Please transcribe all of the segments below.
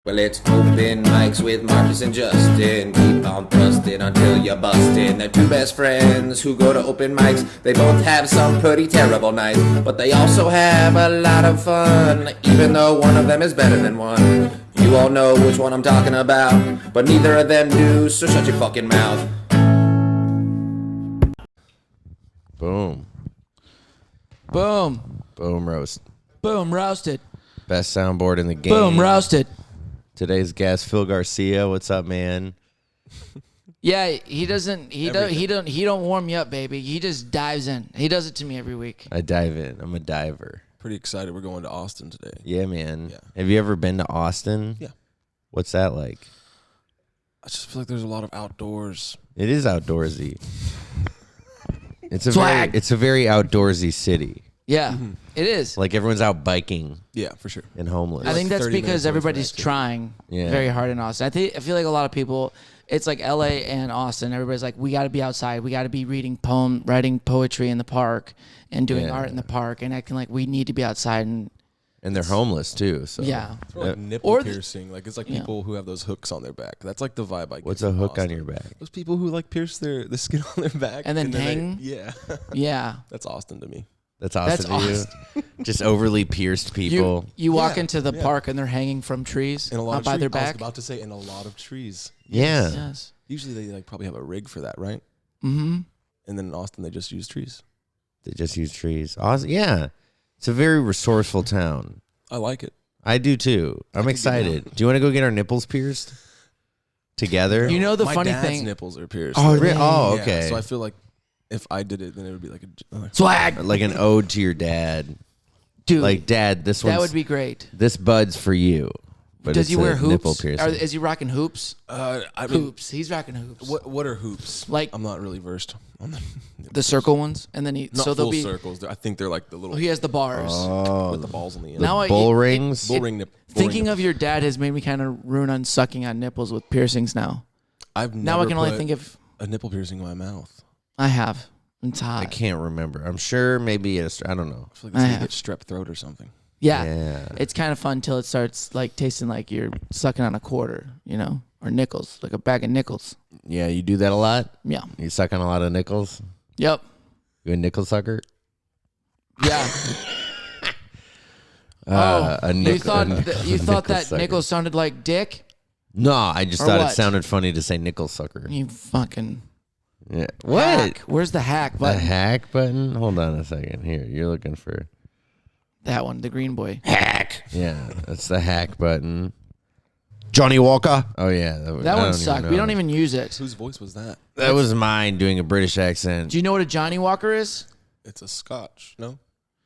Well, it's open mics with Markus and Justin. Keep on thrusting until you're busting. They're two best friends who go to open mics. They both have some pretty terrible nights, but they also have a lot of fun, even though one of them is better than one. You all know which one I'm talking about, but neither of them do, so shut your fucking mouth. Boom. Boom. Boom roast. Boom, roasted. Best soundboard in the game. Boom, roasted. Today's guest, Phil Garcia. What's up, man? Yeah, he don't warm me up, baby. He just dives in. He does it to me every week. I dive in. I'm a diver. Pretty excited. We're going to Austin today. Yeah, man. Yeah. Have you ever been to Austin? Yeah. What's that like? I just feel like there's a lot of outdoors. It is outdoorsy. It's a Swag. very outdoorsy city. Yeah, it is. Like everyone's out biking Yeah, for sure. and homeless. I think that's 30 because minutes away from everybody's that, too. trying Yeah. very hard in Austin. I feel like a lot of people, it's like LA and Austin. Everybody's like, we got to be outside. We got to be writing poetry in the park and doing Yeah. art in the park and acting like we need to be outside. And they're homeless too. So yeah, It's more like nipple Or piercing. Like it's like yeah. people who have those hooks on their back. That's like the vibe I get. what's a from hook on Austin. your back? Those people who like pierce the skin on their back And then hang? yeah, yeah. that's Austin to me. That's awesome That's to you. Just overly pierced people. You walk Yeah, into the yeah. park and they're hanging from trees And a lot up of by trees. their I was back. about to say, in a lot of trees. Yeah. Yes. Usually they like probably have a rig for that, right? Mm-hmm. And then in Austin they just use trees. They just use trees. Awesome. Yeah. It's a very resourceful town. I like it. I do too. I'm could be excited. Do you want to go get our nipples pierced together? You know the My funny dad's thing. nipples are pierced. Oh, Like, really? Oh, yeah, okay. so I feel like if I did it, then it would be like a. Swag, Like an ode to your dad. dude. Like, Dad, this that one's, would be great. this bud's for you. But Does it's he wear a nipple hoops? piercing. Is he rocking hoops? I mean, Hoops. He's rocking hoops. what are hoops? Like- I'm not really versed on them. The circle ones, and then he Not so they'll full be. circles. I think they're like the little He has the bars. with the balls on the end. Now I- Bull it- rings? bull ring nip. Thinking of your dad has made me kind of ruin on sucking on nipples with piercings now. I've never Now I can only put think of a nipple piercing in my mouth. I have. It's I hot. can't remember. I'm sure maybe I don't know. I feel like that's I how you have. get strep throat or something. Yeah. Yeah. It's kind of fun till it starts like tasting like you're sucking on a quarter, you know, or nickels, like a bag of nickels. Yeah, you do that a lot? Yeah. You suck on a lot of nickels? Yep. You a nickel sucker? Yeah. A you nick- thought a that, you nickel thought that sucker. nickel sounded like dick? No, I just Or thought it what? sounded funny to say nickel sucker. You fucking Yeah. What? hack. Where's the hack The button? hack button? Hold on a second. Here, you're looking for That one, the green boy. hack. Yeah, that's the hack button. Johnny Walker. Oh yeah, That I one don't sucked. even We know. don't even use it. Whose voice was that? That was mine doing a British accent. Do you know what a Johnny Walker is? It's a Scotch. No.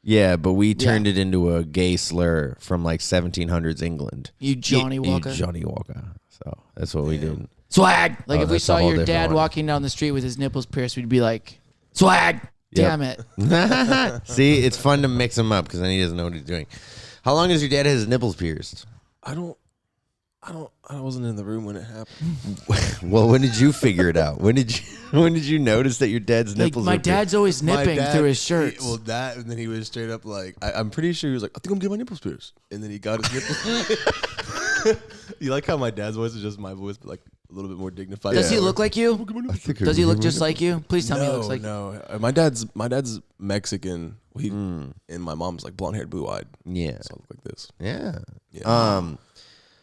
Yeah, but we turned it into a gay slur from like 1700s England. You Johnny Walker. You Johnny Walker. So that's what we did. Swag. Like Oh, if we that's a saw whole your different dad one. walking down the street with his nipples pierced, we'd be like, swag. Yep. Damn it. See, it's fun to mix him up because then he doesn't know what he's doing. How long has your dad had his nipples pierced? I wasn't in the room when it happened. Well, when did you figure it out? When did you notice that your dad's Like nipples my were dad's always nipping through his shirts. And then he was straight up like, I'm pretty sure he was like, I think I'm getting my nipples pierced. And then he got his nipples. You like how my dad's voice is just my voice, but like a little bit more dignified. Does he look like you? pierced? Does he look just like you? Please tell me he looks like you. No. My dad's Mexican. He and my mom's like blonde haired, blue eyed. Yeah. So I look like this. Yeah. Yeah.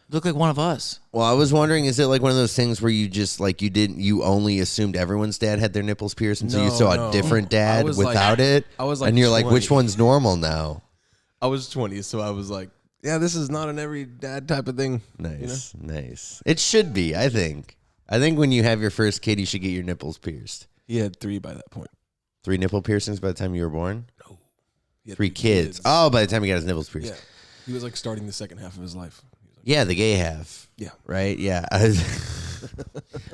Look like one of us. Well, I was wondering, is it like one of those things where you just like you only assumed everyone's dad had their nipples pierced until you No, saw no. a different dad I was like- without it? I was like and you're like, 20. which one's normal now? I was 20, so I was like, yeah, this is not an every dad type of thing. Nice, nice. It should be, I think. I think when you have your first kid, you should get your nipples pierced. He had 3 by that point. 3 nipple piercings by the time you were born? No. He had 3 kids. Oh, by the time he got his nipples pierced. Yeah. He was like starting the second half of his life. He was like, Yeah, the gay half. yeah. Right? Yeah.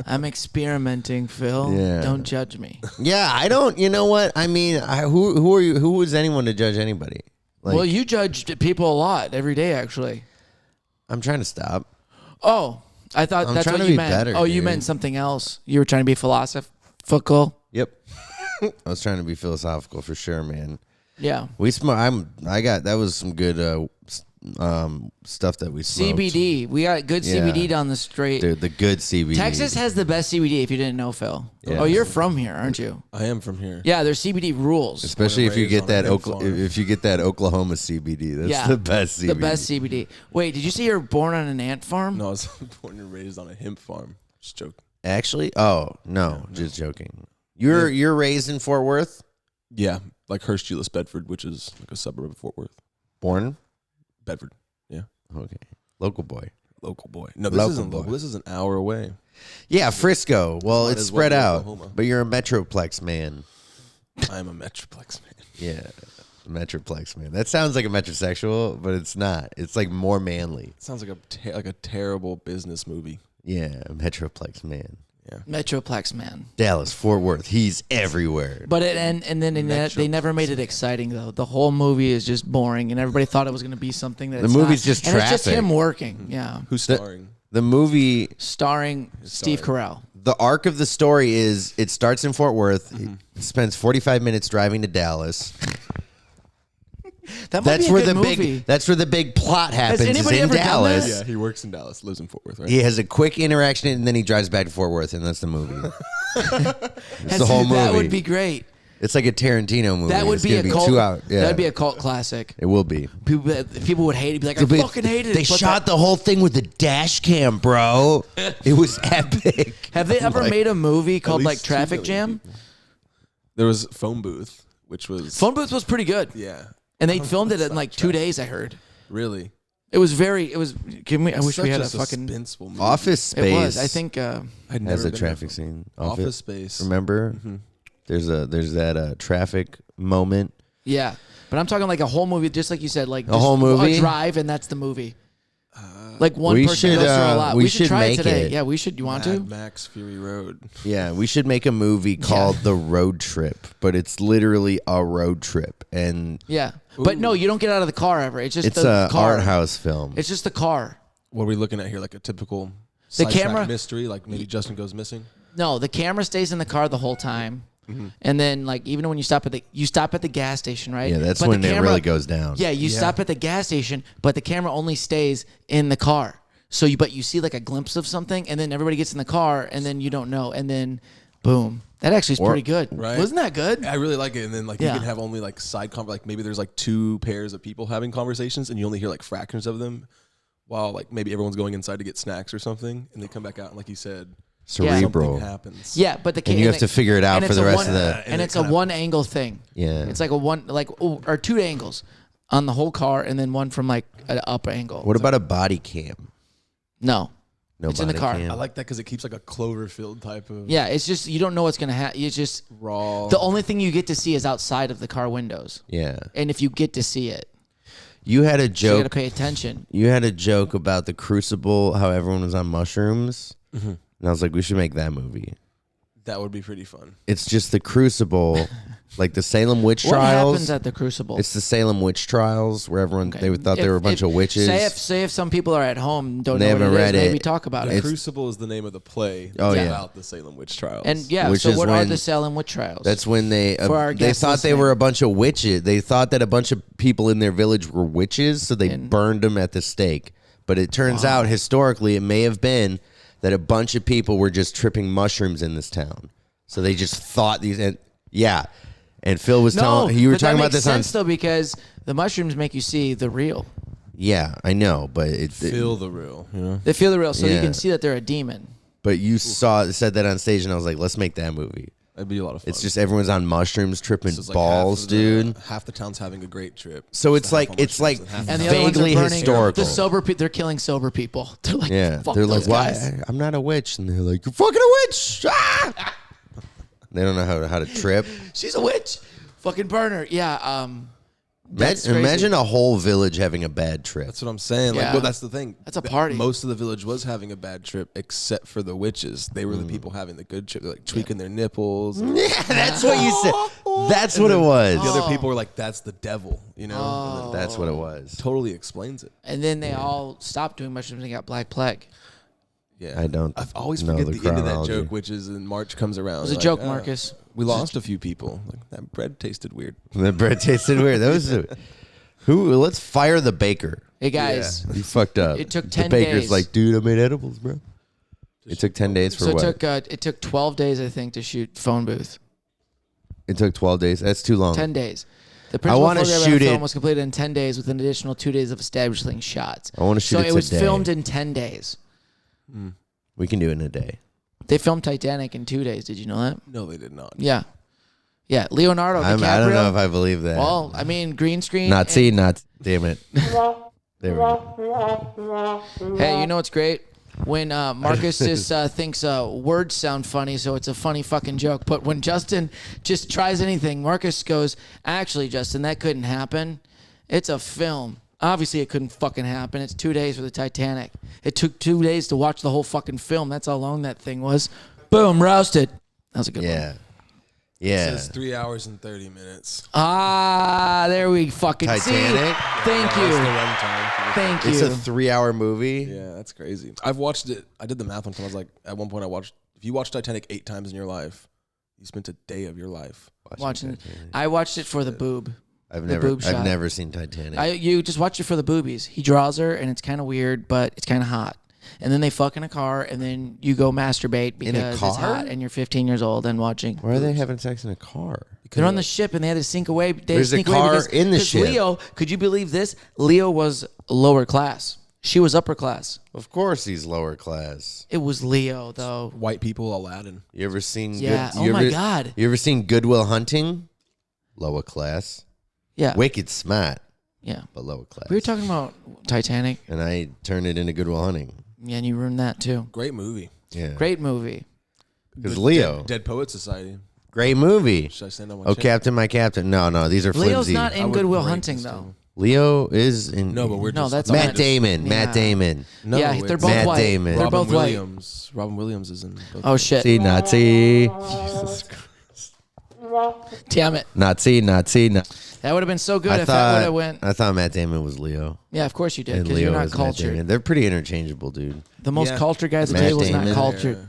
I'm experimenting, Phil. Yeah. Don't judge me. Yeah, I don't, you know what? I mean, who are you? Who is anyone to judge anybody? Like, Well, you judged people a lot every day, actually. I'm trying to stop. Oh, I thought I'm that's trying what to you be meant. better, Oh, you dude. meant something else. You were trying to be philosophical. Yep. I was trying to be philosophical for sure, man. Yeah. That was some good stuff that we smoked. CBD. We got good Yeah. CBD down the street. Dude, the good CBD. Texas has the best CBD if you didn't know, Phil. Yeah. Oh, you're from here, aren't you? I am from here. Yeah, their CBD rules. Especially if you raised get on that a hemp farm. if you get that Oklahoma CBD. That's the best CBD. The best CBD. Wait, did you say you were born on an ant farm? No, I was born and raised on a hemp farm. Just joking. Actually? Oh, no, just joking. You're raised in Fort Worth? Yeah, like Hurst-Euless, Bedford, which is like a suburb of Fort Worth. Born? Bedford. Yeah. Okay. Local boy. Local boy. No, this Local isn't boy. local. This is an hour away. Yeah, Frisco. Well, Might it's as well spread be out. Oklahoma. But you're a Metroplex man. I'm a Metroplex man. Yeah. Metroplex man. That sounds like a metrosexual, but it's not. It's like more manly. Sounds like a terrible business movie. Yeah, Metroplex man. Yeah. Metroplex, man. Dallas, Fort Worth. He's everywhere. But and then they never made it exciting though. The whole movie is just boring, and everybody thought it was going to be something that The it's movie's not. just and it's just traffic. him working. Yeah, Who's starring? The movie, starring Steve Carell. the arc of the story is it starts in Fort Worth. It spends 45 minutes driving to Dallas. That might be a good movie. That's where the big plot happens. Is anybody in ever done Dallas. that? Yeah, he works in Dallas, lives in Fort Worth, right? He has a quick interaction and then he drives back to Fort Worth, and that's the movie. It's the whole movie. That would be great. It's like a Tarantino movie. That would It's be gonna a cult. 2 hours. Yeah. That'd be a cult classic. It will be. People would hate it. Be like, I fucking hated it. They but shot the whole thing with a dash cam, bro. It was epic. Have they ever Like, made a movie called like least 2 Traffic million Jam? There was Phone Booth, which was Phone Booth was pretty good. Yeah, And they filmed it in like 2 days, I heard. really. It was very. It was. I wish we had a Such fucking. suspenseful movie. Office Space. It was. I think. I'd has never a been to traffic a- scene. Office Space. Remember? There's that traffic moment. Yeah, but I'm talking like a whole movie, just like you said, like A whole movie? a drive, and that's the movie. Like one we person should, goes through a lot. we We should should try it make today. it. Yeah, we should. You want to? Mad Max Fury Road. Yeah, we should make a movie called The Road Trip, but it's literally a road trip, and Yeah, but no, you don't get out of the car ever. It's just it's the a car. art house film. It's just the car. What are we looking at here? Like a typical The sidetrack camera- mystery? Like maybe Justin goes missing? No, the camera stays in the car the whole time. And then, like, even when you stop at the gas station, right? Yeah, that's But when the it camera- really goes down. Yeah, you stop at the gas station, but the camera only stays in the car. So you see like a glimpse of something, and then everybody gets in the car, and then you don't know, and then boom. That actually is pretty good. Right. Wasn't that good? I really like it. And then like Yeah. you can have only like like maybe there's like 2 pairs of people having conversations, and you only hear like fractions of them, while like maybe everyone's going inside to get snacks or something, and they come back out and like you said, Cerebral. something happens. Yeah, but the And you have to figure it out and for it's the a rest one- of the- and it's a one angle thing. Yeah. It's like or 2 angles on the whole car, and then one from like an up angle. What about a body cam? No. No It's in the body car. cam. I like that because it keeps like a Cloverfield type of Yeah, it's just you don't know what's gonna happen. It's just raw. the only thing you get to see is outside of the car windows, Yeah. and if you get to see it, You had a you joke. gotta pay attention. You had a joke about the Crucible, how everyone was on mushrooms, and I was like, we should make that movie. That would be pretty fun. It's just the Crucible, like the Salem witch What trials. happens at the Crucible? It's the Salem witch trials where everyone they thought they were a bunch of witches. Say if some people are at home and don't They know what haven't it is, read it. maybe talk about The it. Crucible is the name of the play Oh, yeah. about the Salem witch trials. And yeah, Which so is what are when- the Salem witch trials? That's when they For our they guests thought they listening. were a bunch of witches. They thought that a bunch of people in their village were witches, so they burned them at the stake. But it turns out historically, it may have been that a bunch of people were just tripping mushrooms in this town. So they just thought these, and yeah. And Phil was telling you were but that talking about makes this on. sense though, because the mushrooms make you see the real. Yeah, I know, but feel the real, you know? They feel the real, so you Yeah. can see that they're a demon. but you said that on stage, and I was like, let's make that movie. That'd be a lot of fun. It's just everyone's on mushrooms, tripping So it's like balls, dude. half the town's having a great trip. So Just it's half like on it's mushrooms like half And on- the other ones are vaguely burning historical. The sober they're killing sober people. They're like, Yeah, fuck they're like, those why? guys. I'm not a witch, and they're like, you're fucking a witch. Ah! They don't know how to trip. She's a witch. Fucking burn her. Yeah. That's crazy. Imagine a whole village having a bad trip. That's what I'm saying. Yeah. Like, well, that's the thing. That's a party. Most of the village was having a bad trip, except for the witches. They were the people having the good trip. They're like tweaking their nipples. Yeah, that's what you said. That's what it was. The other people were like, "That's the devil," you know. And then That's what it was. totally explains it. And then they all stopped doing mushrooms and got black plague. Yeah, I don't. I've always know forget the the end of that chronology. joke, which is in March comes around. It was a joke, Marcus. We lost a few people. Like, that bread tasted weird. The bread tasted weird. That was who? Let's fire the baker. Hey guys, You fucked up. It took the 10 baker's days. like, dude, I made edibles, bro. It took 10 days for so what? it took 12 days, I think, to shoot Phone Booth. It took 12 days. That's too long. 10 days. The principal wanna photograph of shoot the film it- was completed in 10 days with an additional 2 days of establishing shots. I want to shoot So it it was today. filmed in 10 days. We can do it in a day. They filmed Titanic in 2 days. Did you know that? No, they did not. Yeah. Yeah. Leonardo DiCaprio. I don't know if I believe that. Well, I mean, green screen. Nazi, not. Damn it. There we go. Hey, you know what's great? When Marcus just thinks words sound funny, so it's a funny fucking joke. But when Justin just tries anything, Marcus goes, actually, Justin, that couldn't happen. It's a film. Obviously, it couldn't fucking happen. It's 2 days for the Titanic. It took 2 days to watch the whole fucking film. That's how long that thing was. Boom, roasted. That was a good one. Yeah. It Yeah. says 3 hours and 30 minutes. Ah, there we fucking see. Titanic? Thank That's the you. runtime. Thank It's you. a 3-hour movie. Yeah, that's crazy. I've watched it. I did the math one time. I was like, at one point, if you watch Titanic 8 times in your life, you spent a day of your life. Watching. I watched it for the boob. I've the boob shot. never seen Titanic. You just watch it for the boobies. He draws her, and it's kind of weird, but it's kind of hot. And then they fuck in a car, and then you go masturbate because it's car? hot, and you're 15 years old and watching. Why are they having sex in a car? They're on the ship, and they had to sink away. They had to There's a sneak away car because- in the 'cause ship. Leo, could you believe this? Leo was lower class. She was upper class. Of course he's lower class. It was Leo, though. White people, Aladdin. You ever seen Yeah. you Oh, my ever- God. You ever seen Good Will Hunting? Lower class. Yeah. Wicked smart, Yeah. but lower class. We were talking about Titanic. and I turned it into Good Will Hunting. Yeah, and you ruined that, too. Great movie. Yeah. Great movie. Because Leo. Dead Poet Society. Great movie. Should I stand on my Oh, chin? Captain, my Captain. No, these are flimsy. Leo's not I in would Good Will break Hunting, this though. down. Leo is in. No, but we're No, just that's Matt not- Damon. Yeah. Matt Damon. No, Yeah, it's they're both Matt white. Damon. They're Robin both white. Williams. Robin Williams is in both. Oh, shit. See, Nazi. Jesus Christ. Damn it. Nazi. That would have been so good if that would have went. I thought Matt Damon was Leo. Yeah, of course you did, And because Leo you're not is Matt cultured. Damon. They're pretty interchangeable, dude. The most Yeah. cultured guy at the Matt table is not Damon. cultured.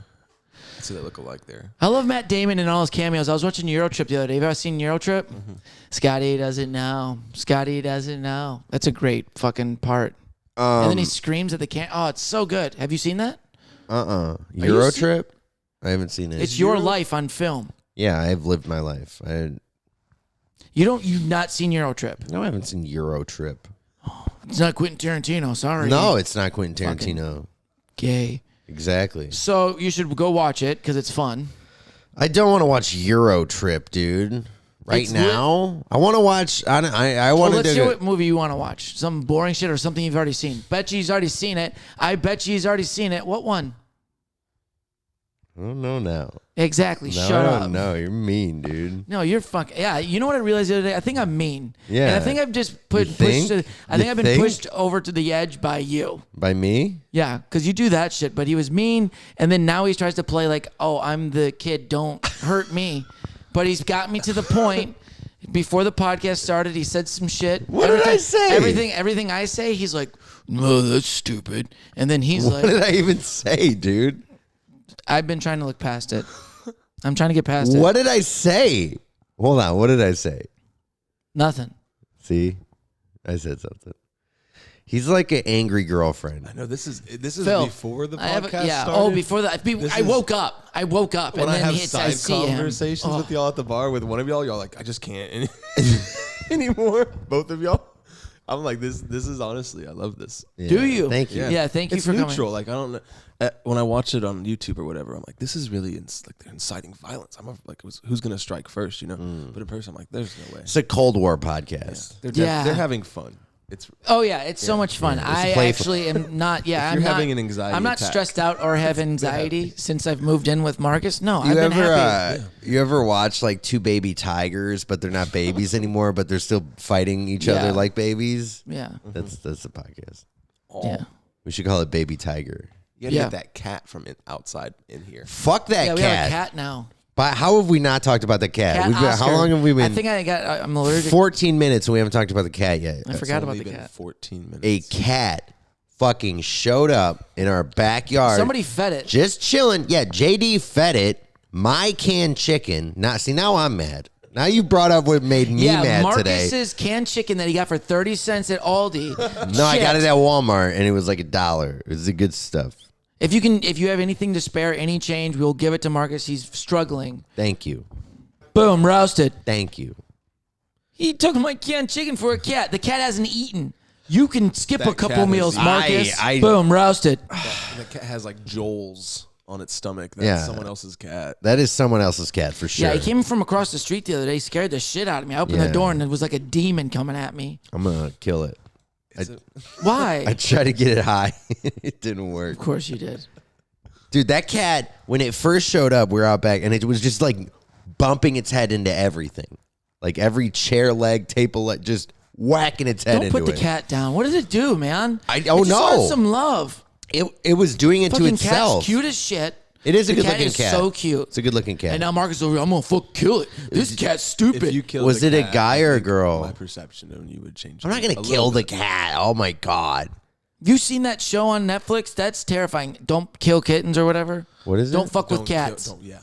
So they look alike there. I love Matt Damon and all his cameos. I was watching Eurotrip the other day. Have you ever seen Eurotrip? Scotty doesn't know. Scotty doesn't know. That's a great fucking part. And then he screams at the camera. Oh, it's so good. Have you seen that? Euro you Trip? I haven't seen it. It's your life on film. Yeah, I've lived my life. You've not seen Eurotrip. No, I haven't seen Euro Trip. It's not Quentin Tarantino. Sorry. No, it's not Quentin Tarantino. Gay. Exactly. So you should go watch it because it's fun. I don't want to watch Euro Trip, dude. Right It's now, I want to watch. I Well, want let's to see do. what movie you want to watch. Some boring shit or something you've already seen. Bet you he's already seen it. I bet you he's already seen it. What one? I don't know now. Exactly. No, Shut I up. don't know. You're mean, dude. No, you're fucking. Yeah, you know what I realized the other day? I think I'm mean. Yeah. And I think I've just pushed. think? I think You I've been think? pushed over to the edge by you. By me? Yeah, because you do that shit. But he was mean, and then now he tries to play like, oh, I'm the kid. Don't hurt me. But he's got me to the point. Before the podcast started, he said some shit. What did I say? Everything I say, he's like, no, that's stupid. And then he's What like, did I even say, dude? I've been trying to look past it. I'm trying to get past it. What did I say? Hold on. What did I say? Nothing. See, I said something. He's like an angry girlfriend. I know this is Phil, before the I have podcast yeah. started. Oh, before that. I woke up. I woke up, When and I then have he side says, "See him." conversations Oh. with y'all at the bar with one of y'all like, I just can't anymore. Both of y'all. I'm like, this is honestly, I love this. Yeah. Do you? Thank you. Yeah, thank you It's for neutral. coming. Like I don't know. When I watch it on YouTube or whatever, I'm like, this is really like they're inciting violence. Who's gonna strike first, you know? But in person, I'm like, there's no way. It's a Cold War podcast. Yeah. They're having fun. It's Oh yeah, it's so much fun. I playful. actually am not. Yeah, If I'm you're not having an anxiety I'm not attack. stressed out or have anxiety since I've moved in with Marcus. No, I've You been ever happy. you ever watch like two baby tigers, but they're not babies anymore, but they're still fighting each Yeah. other like babies? Yeah, That's the podcast. yeah. We should call it Baby Tiger. you gotta Yeah. get that cat from outside in here. Fuck that Yeah, we cat. have a cat now. But how have we not talked about the cat? Cat We've been, how Oscar. long have we been? I think I'm allergic. 14 minutes and we haven't talked about the cat yet. I forgot about Only the been cat. 14 minutes. A cat fucking showed up in our backyard. Somebody fed it. Just chilling. Yeah, JD fed it my canned chicken. Now I'm mad. Now you brought up what made me mad today. Marcus's canned chicken that he got for 30 cents at Aldi. No, I got it at Walmart and it was like $1. It was the good stuff. If you have anything to spare, any change, we'll give it to Marcus. He's struggling. Thank you. Boom, roasted. Thank you. He took my canned chicken for a cat. The cat hasn't eaten. You can skip That a couple cat meals, has- Marcus. Boom, roasted. The cat has like Joel's on its stomach. That's someone else's cat. That is someone else's cat for sure. Yeah, he came from across the street the other day. He scared the shit out of me. I opened the door and it was like a demon coming at me. I'm going to kill it. Why? I tried to get it high. It didn't work. Of course you did. Dude, that cat, when it first showed up, we were out back, and it was just like bumping its head into everything. Like every chair leg, table leg, just whacking its head Don't into put the it. cat down. What did it do, man? I don't It just know. wants some love. It was doing it to Fucking itself. cat's cute as shit. It is a The good-looking cat. cat. Is so cute. It's a good-looking cat. And now Marcus over, I'm gonna fuck kill it. This cat's stupid. If you killed Was the it a cat, guy I or a think girl? My perception of you would change. I'm not going to kill the cat. Oh, my God. You seen that show on Netflix? That's terrifying. Don't kill kittens or whatever. What is it? Don't fuck with cats. Yeah.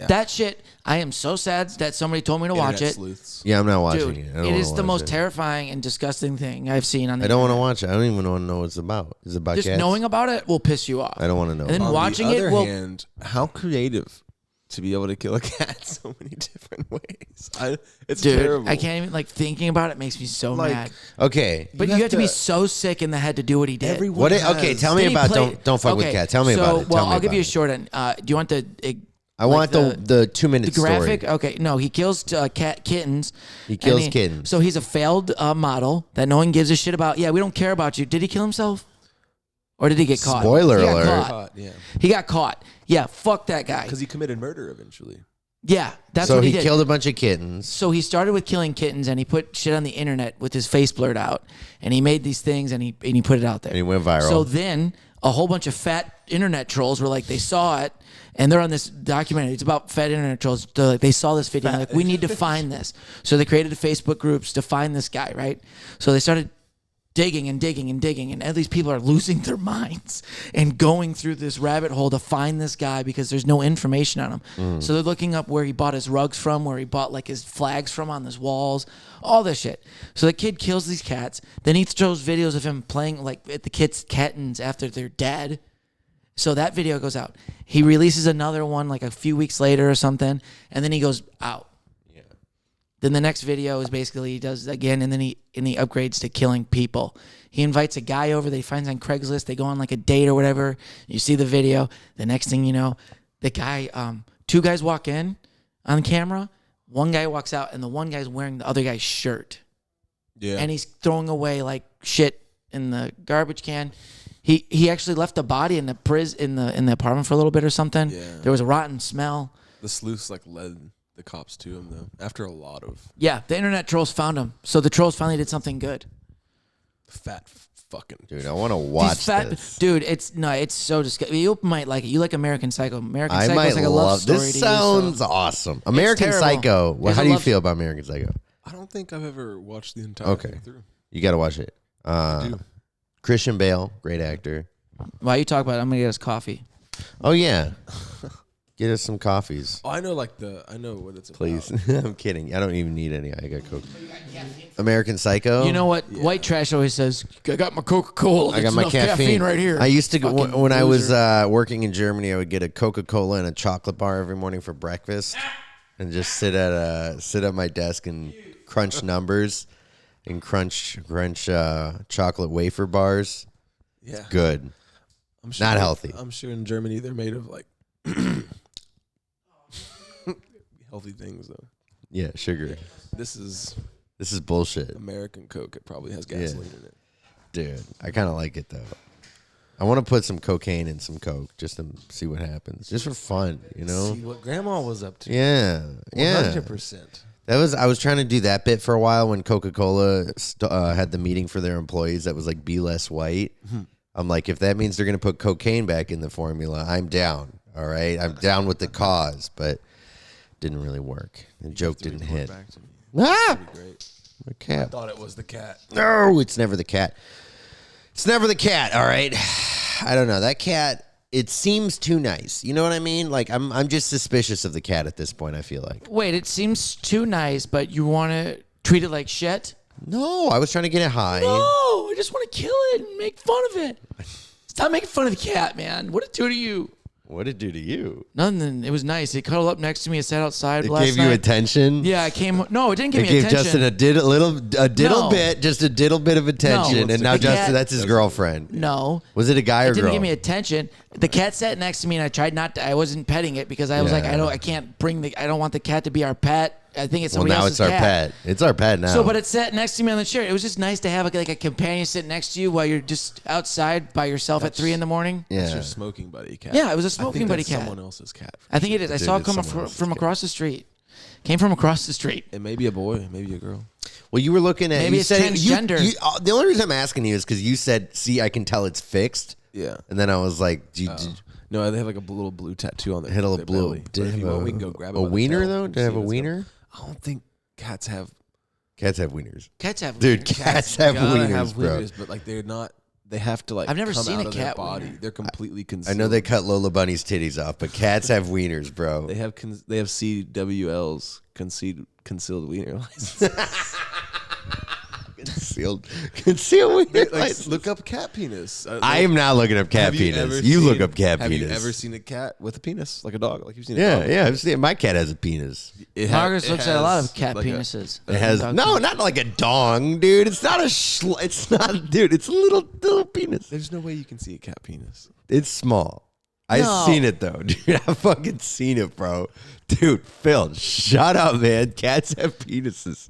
That shit. I am so sad that somebody told me to watch Internet it. sleuths. Yeah, I'm not watching Dude, it. I don't it wanna is the watch most it. terrifying and disgusting thing I've seen on the I don't want to internet. watch it. I don't even want to know what it's about. Is it about Just cats? knowing about it will piss you off. I don't want to know. And then On watching the it other will. hand, how creative to be able to kill a cat so many different ways. It's Dude, terrible. I can't even, like, thinking about it makes me so Like, mad. Okay. But you have to be so sick in the head to do what he did. Everyone What? has- Okay, tell me Did he about play- don't fuck with Okay, cat. Tell me about it. Well, Tell me I'll give about you a it. short end. Do you want the? I want the 2-minute The graphic. story. Okay, no, he kills kittens. He kills and kittens. So he's a failed model that no one gives a shit about. Yeah, we don't care about you. Did he kill himself? Or did he get caught? Spoiler He got alert. caught. Yeah. He got caught. Yeah, fuck that guy. Because he committed murder eventually. Yeah, that's So what he he did. killed a bunch of kittens. So he started with killing kittens, and he put shit on the internet with his face blurred out, and he made these things, and he put it out there. And he went viral. So then a whole bunch of fat internet trolls were like, they saw it, and they're on this documentary. It's about fat internet trolls. They're like, they saw this video, and they're like, we need to find this. So they created Facebook groups to find this guy, right? So they started digging and digging and digging, and all these people are losing their minds and going through this rabbit hole to find this guy because there's no information on him. So they're looking up where he bought his rugs from, where he bought like his flags from on his walls, all this shit. So the kid kills these cats. Then he throws videos of him playing like at the kids' kittens after they're dead. So that video goes out. He releases another one like a few weeks later or something, and then he goes out. Then the next video is basically he does it again, and then he upgrades to killing people. He invites a guy over that he finds on Craigslist. They go on like a date or whatever. You see the video. The next thing you know, the guy, two guys walk in on camera. One guy walks out, and the one guy's wearing the other guy's shirt. Yeah. And he's throwing away like shit in the garbage can. He actually left the body in the in the apartment for a little bit or something. Yeah. There was a rotten smell. The sleuths like led the cops to him though. After a lot of Yeah, the internet trolls found him. So the trolls finally did something good. fat fucking. Dude, I want to watch These fat, this. dude, it's so disgusting. You might like it. You like American Psycho. American I Psycho might is like a love love story. this. to Sounds you, so. awesome. American terrible. Psycho. Well, There's how a do you love- feel about American Psycho? I don't think I've ever watched the entire Okay. thing through. You got to watch it. do. Christian Bale, great actor. While you talk about it, I'm gonna get us coffee. Oh yeah, get us some coffees, Oh, I know I know what it's please. about. I'm kidding. I don't even need any. I got Coke. American Psycho. You know what? White trash always says, "I got my Coca-Cola. I got my enough caffeine right here." I used to go Fucking when I was loser. working in Germany. I would get a Coca-Cola and a chocolate bar every morning for breakfast, and just sit at my desk and crunch numbers and crunch chocolate wafer bars. Yeah. Good. I'm sure, Not healthy. I'm sure in Germany they're made of like healthy things though. Yeah, sugar. This is This is bullshit, American Coke. It probably has gasoline in it. dude. I kind of like it though. I want to put some cocaine in some Coke just to see what happens, just for fun, you know. See what Grandma was up to. Yeah, yeah. 100%. I was trying to do that bit for a while when Coca-Cola had the meeting for their employees that was like be less white. I'm like, if that means they're going to put cocaine back in the formula, I'm down. All right, I'm down with the cause, but didn't really work. The joke didn't hit. Back to me. Ah, Great. my cat. Thought it was the cat. No, it's never the cat. It's never the cat, all right? I don't know. That cat, it seems too nice. You know what I mean? Like, I'm just suspicious of the cat at this point, I feel like. Wait, it seems too nice, but you want to treat it like shit? No, I was trying to get it high. No, I just want to kill it and make fun of it. Stop making fun of the cat, man. What did it do to you? What did it do to you? Nothing. It was nice. It cuddled up next to me. It sat outside It last gave night. you attention? Yeah, it came. No, it didn't give It me gave attention. Justin a diddle No. bit, just a diddle bit of attention, No. and now The cat- Justin, that's his girlfriend. No. Was it a guy or It didn't girl? give me attention. The cat sat next to me, and I tried not to. I wasn't petting it because I was like, Yeah. I can't bring the. I don't want the cat to be our pet. I think it's Well, somebody now else's it's our cat. pet. It's our pet now. So, but it sat next to me on the chair. It was just nice to have like a companion sit next to you while you're just outside by yourself at 3 a.m. That's yeah. your smoking buddy cat. Yeah, it was a I smoking think buddy that's cat. someone else's cat. I think it is. I saw it it's come someone else's from cat. across the street. Came from across the street. It may be a boy, maybe a girl. Well, you were looking at. Maybe you it's said transgender. The only reason I'm asking you is because you said, "See, I can tell it's fixed." Yeah. And then I was like, No, they have like a little blue tattoo on their, "Hit a their little blue." belly. But if you want, we can go grab it a by the wiener tail though? and Did it have see a what's wiener? going- I don't think cats have. Cats have wieners. Cats have. Dude, wieners. cats have gotta wieners, have bro. wieners, but like they're not. They have to like. I've never come seen out a of their cat body. wiener. They're completely I concealed. know they cut Lola Bunny's titties off, but cats have wieners, bro. They have CWLs, concealed wiener license. Concealed wiener. Like, license. look up cat penis. I am not looking up cat Have you ever penis. You look seen- up cat have penis. you ever seen a cat with a penis, like a dog? Like you've seen a Yeah, dog? yeah. I've seen my cat has a penis. Marcus looks at a lot of cat like penises. It has no, not like a dong, dude. It's not a. It's not, dude. It's a little penis. There's no way you can see a cat penis. It's small. I've No. seen it though, dude. I've fucking seen it, bro. Dude, Phil, shut up, man. Cats have penises.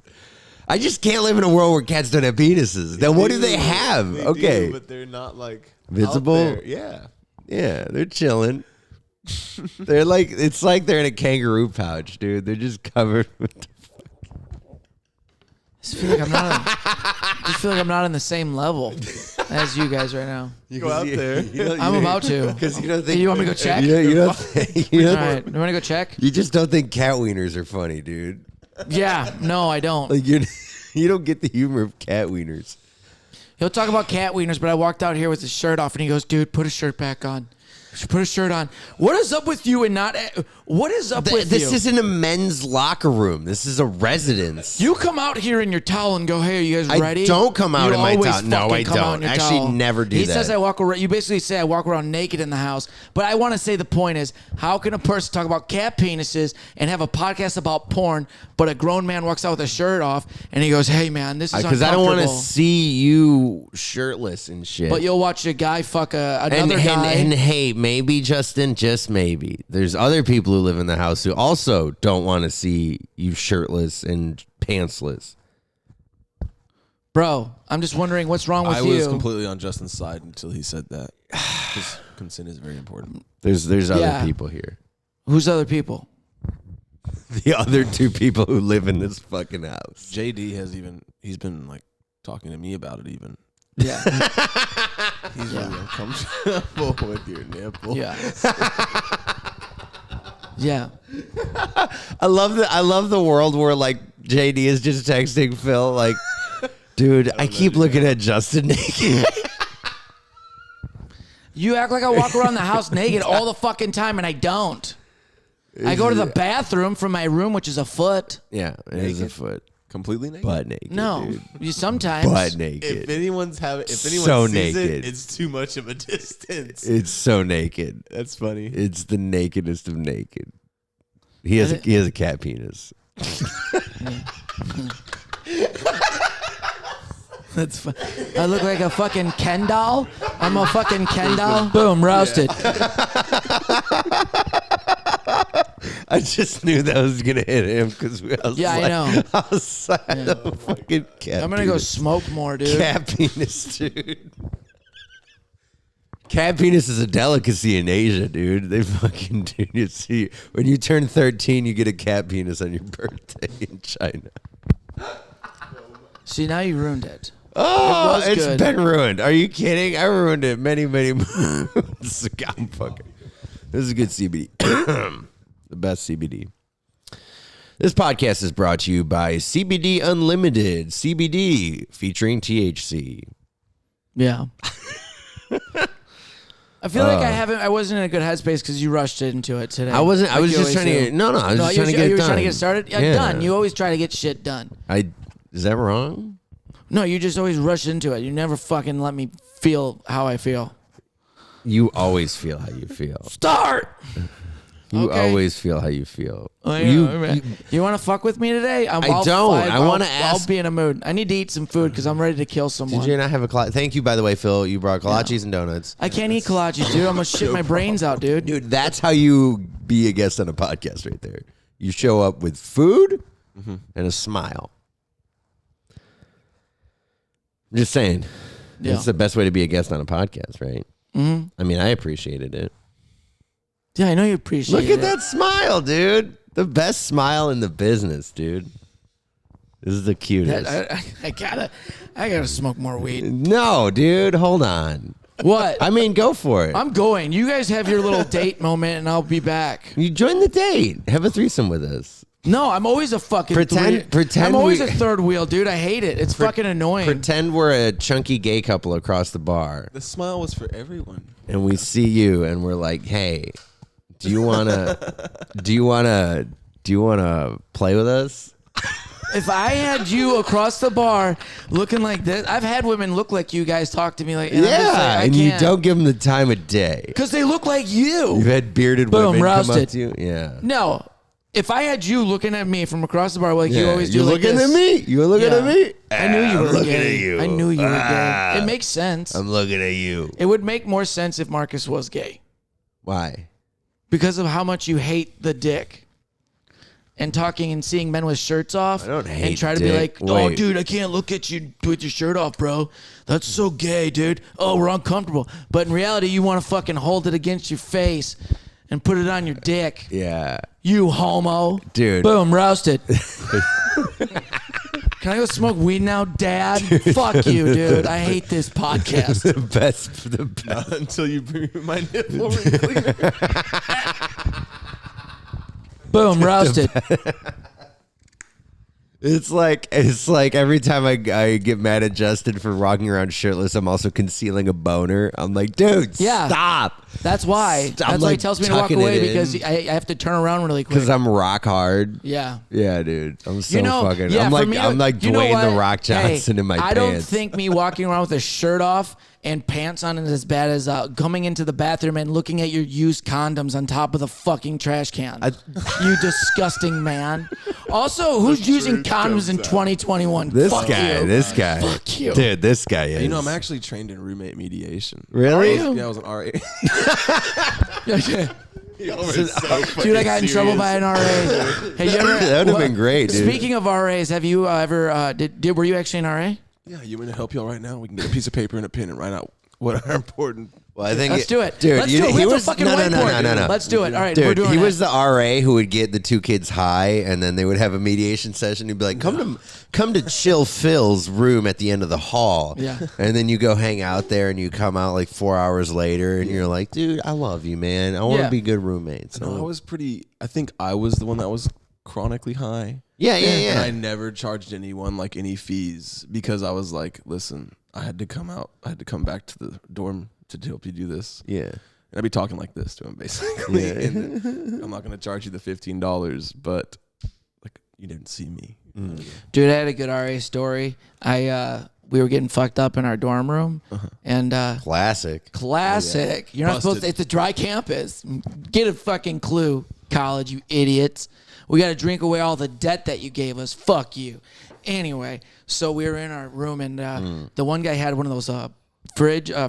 I just can't live in a world where cats don't have penises. Then what do they have? They Okay, do, but they're not like Visible? out there. Yeah. yeah, they're chilling. They're like, it's like they're in a kangaroo pouch, dude. They're just covered with. I just feel like I'm not on the same level as you guys right now. Go out there. I'm about to. Because you don't think You want me to go check? You don't, you All don't- right, you want to go check? you just don't think cat wieners are funny, dude. Yeah, no, I don't. Like you don't get the humor of cat wieners. He'll talk about cat wieners, but I walked out here with his shirt off, and he goes, "Dude, put a shirt back on. Put a shirt on. What is up with you and not? What is up with This you? isn't a men's locker room. This is a residence. You come out here in your towel and go, "Hey, are you guys I ready?" don't come out You in my always towel. No, fucking I come out don't. in your Actually, towel. never do he that. says I walk around. You basically say I walk around naked in the house. But I want to say the point is, how can a person talk about cat penises and have a podcast about porn, but a grown man walks out with a shirt off and he goes, "Hey, man, this is Because I don't want to uncomfortable." see you shirtless and shit. But you'll watch a guy fuck another and, guy. and hey, maybe Justin, just maybe, there's other people who live in the house who also don't want to see you shirtless and pantsless. Bro, I'm just wondering what's wrong with I you. was completely on Justin's side until he said that. Because consent is very important. There's other Yeah. people here. Who's other people? The other two people who live in this fucking house. JD he's been like talking to me about it even. Yeah. He's really uncomfortable with your nipple. Yeah. Yeah. I love the world where like JD is just texting Phil like, dude, I keep looking at Justin naked. You act like I walk around the house naked all the fucking time, and I don't. I go to the bathroom from my room, which is a foot. Yeah, it is a foot. Completely naked. Butt naked. No, dude. you sometimes. Butt naked. If anyone So sees naked. it, it's too much of a distance. It's so naked. That's funny. It's the nakedest of naked. He has a cat penis. That's fu- I look like a fucking Ken doll. I'm a fucking Ken doll. Boom, roasted. I just knew that was gonna hit him because we was Yeah, I like, know. outside of a fucking cat. I'm gonna go penis. smoke more, dude. Cat penis, dude. Cat penis is a delicacy in Asia, dude. They fucking do. You see, when you turn 13, you get a cat penis on your birthday in China. See, now you ruined it. Oh, was it's good. been ruined. Are you kidding? I ruined it many months ago. I'm fucking. This is a good CBD. The best CBD. This podcast is brought to you by CBD Unlimited. CBD featuring THC. Yeah. I feel like I wasn't in a good headspace because you rushed into it today. I wasn't. I Like was you just always trying to do. get. No, I was just you trying to get it were done. trying to get started. Yeah, done. You always try to get shit done. Is that wrong? No, you just always rush into it. You never fucking let me feel how I feel. You always feel how you feel. Start. You Okay. always feel how you feel. Oh, yeah, you want to fuck with me today? I don't. I wanna ask- I'll be in a mood. I need to eat some food because I'm ready to kill someone. Did you not have a kolache? Thank you, by the way, Phil. You brought kolaches and donuts. I can't eat kolaches, dude. I'm gonna shit my brains out, dude. Dude, that's how you be a guest on a podcast right there. You show up with food and a smile. I'm just saying. Yeah. It's the best way to be a guest on a podcast, right? Mm-hmm. I mean, I appreciated it. Yeah, I know you appreciate it. Look at that smile, dude. The best smile in the business, dude. This is the cutest. I gotta smoke more weed. No, dude, hold on. What? I mean, go for it. I'm going. You guys have your little date moment, and I'll be back. You join the date. Have a threesome with us. No, I'm always a fucking Pretend I'm always we- a third wheel, dude. I hate it. It's fucking annoying. Pretend we're a chunky gay couple across the bar, The smile was for everyone. and we see you, and we're like, "Hey, do you wanna play with us?" If I had you across the bar looking like this, I've had women look like you guys talk to me like, and I'm just like, I and you can't. don't give them the time of day. Because they look like you. You've had bearded Boom, women come up roasted. to you. Yeah. No. If I had you looking at me from across the bar like you Yeah, always do you're like looking this. at me. You were looking Yeah. at me. I knew you I'm were looking gay. at you. I knew you were gay. It makes sense. I'm looking at you. It would make more sense if Marcus was gay. Why? Because of how much you hate the dick. And talking and seeing men with shirts off. I don't hate and try to dick. be like, oh, Wait. dude, I can't look at you with your shirt off, bro. That's so gay, dude. Oh, we're uncomfortable. But in reality, you want to fucking hold it against your face and put it on your dick. Yeah. You homo. Dude. Boom, roasted. Can I go smoke weed now, Dad? Fuck you, dude. I hate this podcast. The best. Not until you bring my nipple ring cleaner. Boom, roasted. It's like every time I get mad at Justin for walking around shirtless, I'm also concealing a boner. I'm like, dude, Yeah. stop. That's why. I'm That's why he like tells me to walk tucking away it in. because I have to turn around really quick. Because I'm rock hard. Yeah. Yeah, dude. I'm so You know, fucking. yeah, I'm for like me to- I'm like you know Dwayne the what? Rock Johnson Hey, in my I pants. don't think me walking around with a shirt off and pants on is as bad as coming into the bathroom and looking at your used condoms on top of the fucking trash can. You disgusting man. Also, who's using condoms in 2021? This Fuck guy. you. This guy. Fuck you. Dude, this guy is. You know, I'm actually trained in roommate mediation. Really? Are you? Yeah, I was an RA. Dude, I got in trouble by an RA. Hey, you ever? That would've been great, dude. Speaking of RAs, have you ever? Were you actually an RA? Yeah, you want me to help y'all right now? We can get a piece of paper and a pen and write out what are important. Well, I think Let's do it. dude. Let's you- do it. We he have was a fucking no. whiteboard. Let's do it. All right, we're Dude, doing he it. was the RA who would get the two kids high, and then they would have a mediation session. He'd be like, "Come to chill Phil's room at the end of the hall." Yeah. And then you go hang out there, and you come out like 4 hours later, and you're like, "Dude, I love you, man. I want to Yeah. be good roommates." No, I think I was the one that was chronically high. Yeah. And I never charged anyone like any fees because I was like, listen, I had to come back to the dorm to help you do this. Yeah. And I'd be talking like this to him basically. Yeah. And I'm not going to charge you the $15, but like you didn't see me. Dude, I had a good RA story. We were getting fucked up in our dorm room, and Classic. classic. You're not supposed to. It's a dry campus. Get a fucking clue, college, you idiots. We got to drink away all the debt that you gave us. Fuck you. Anyway, so we were in our room, and the one guy had one of those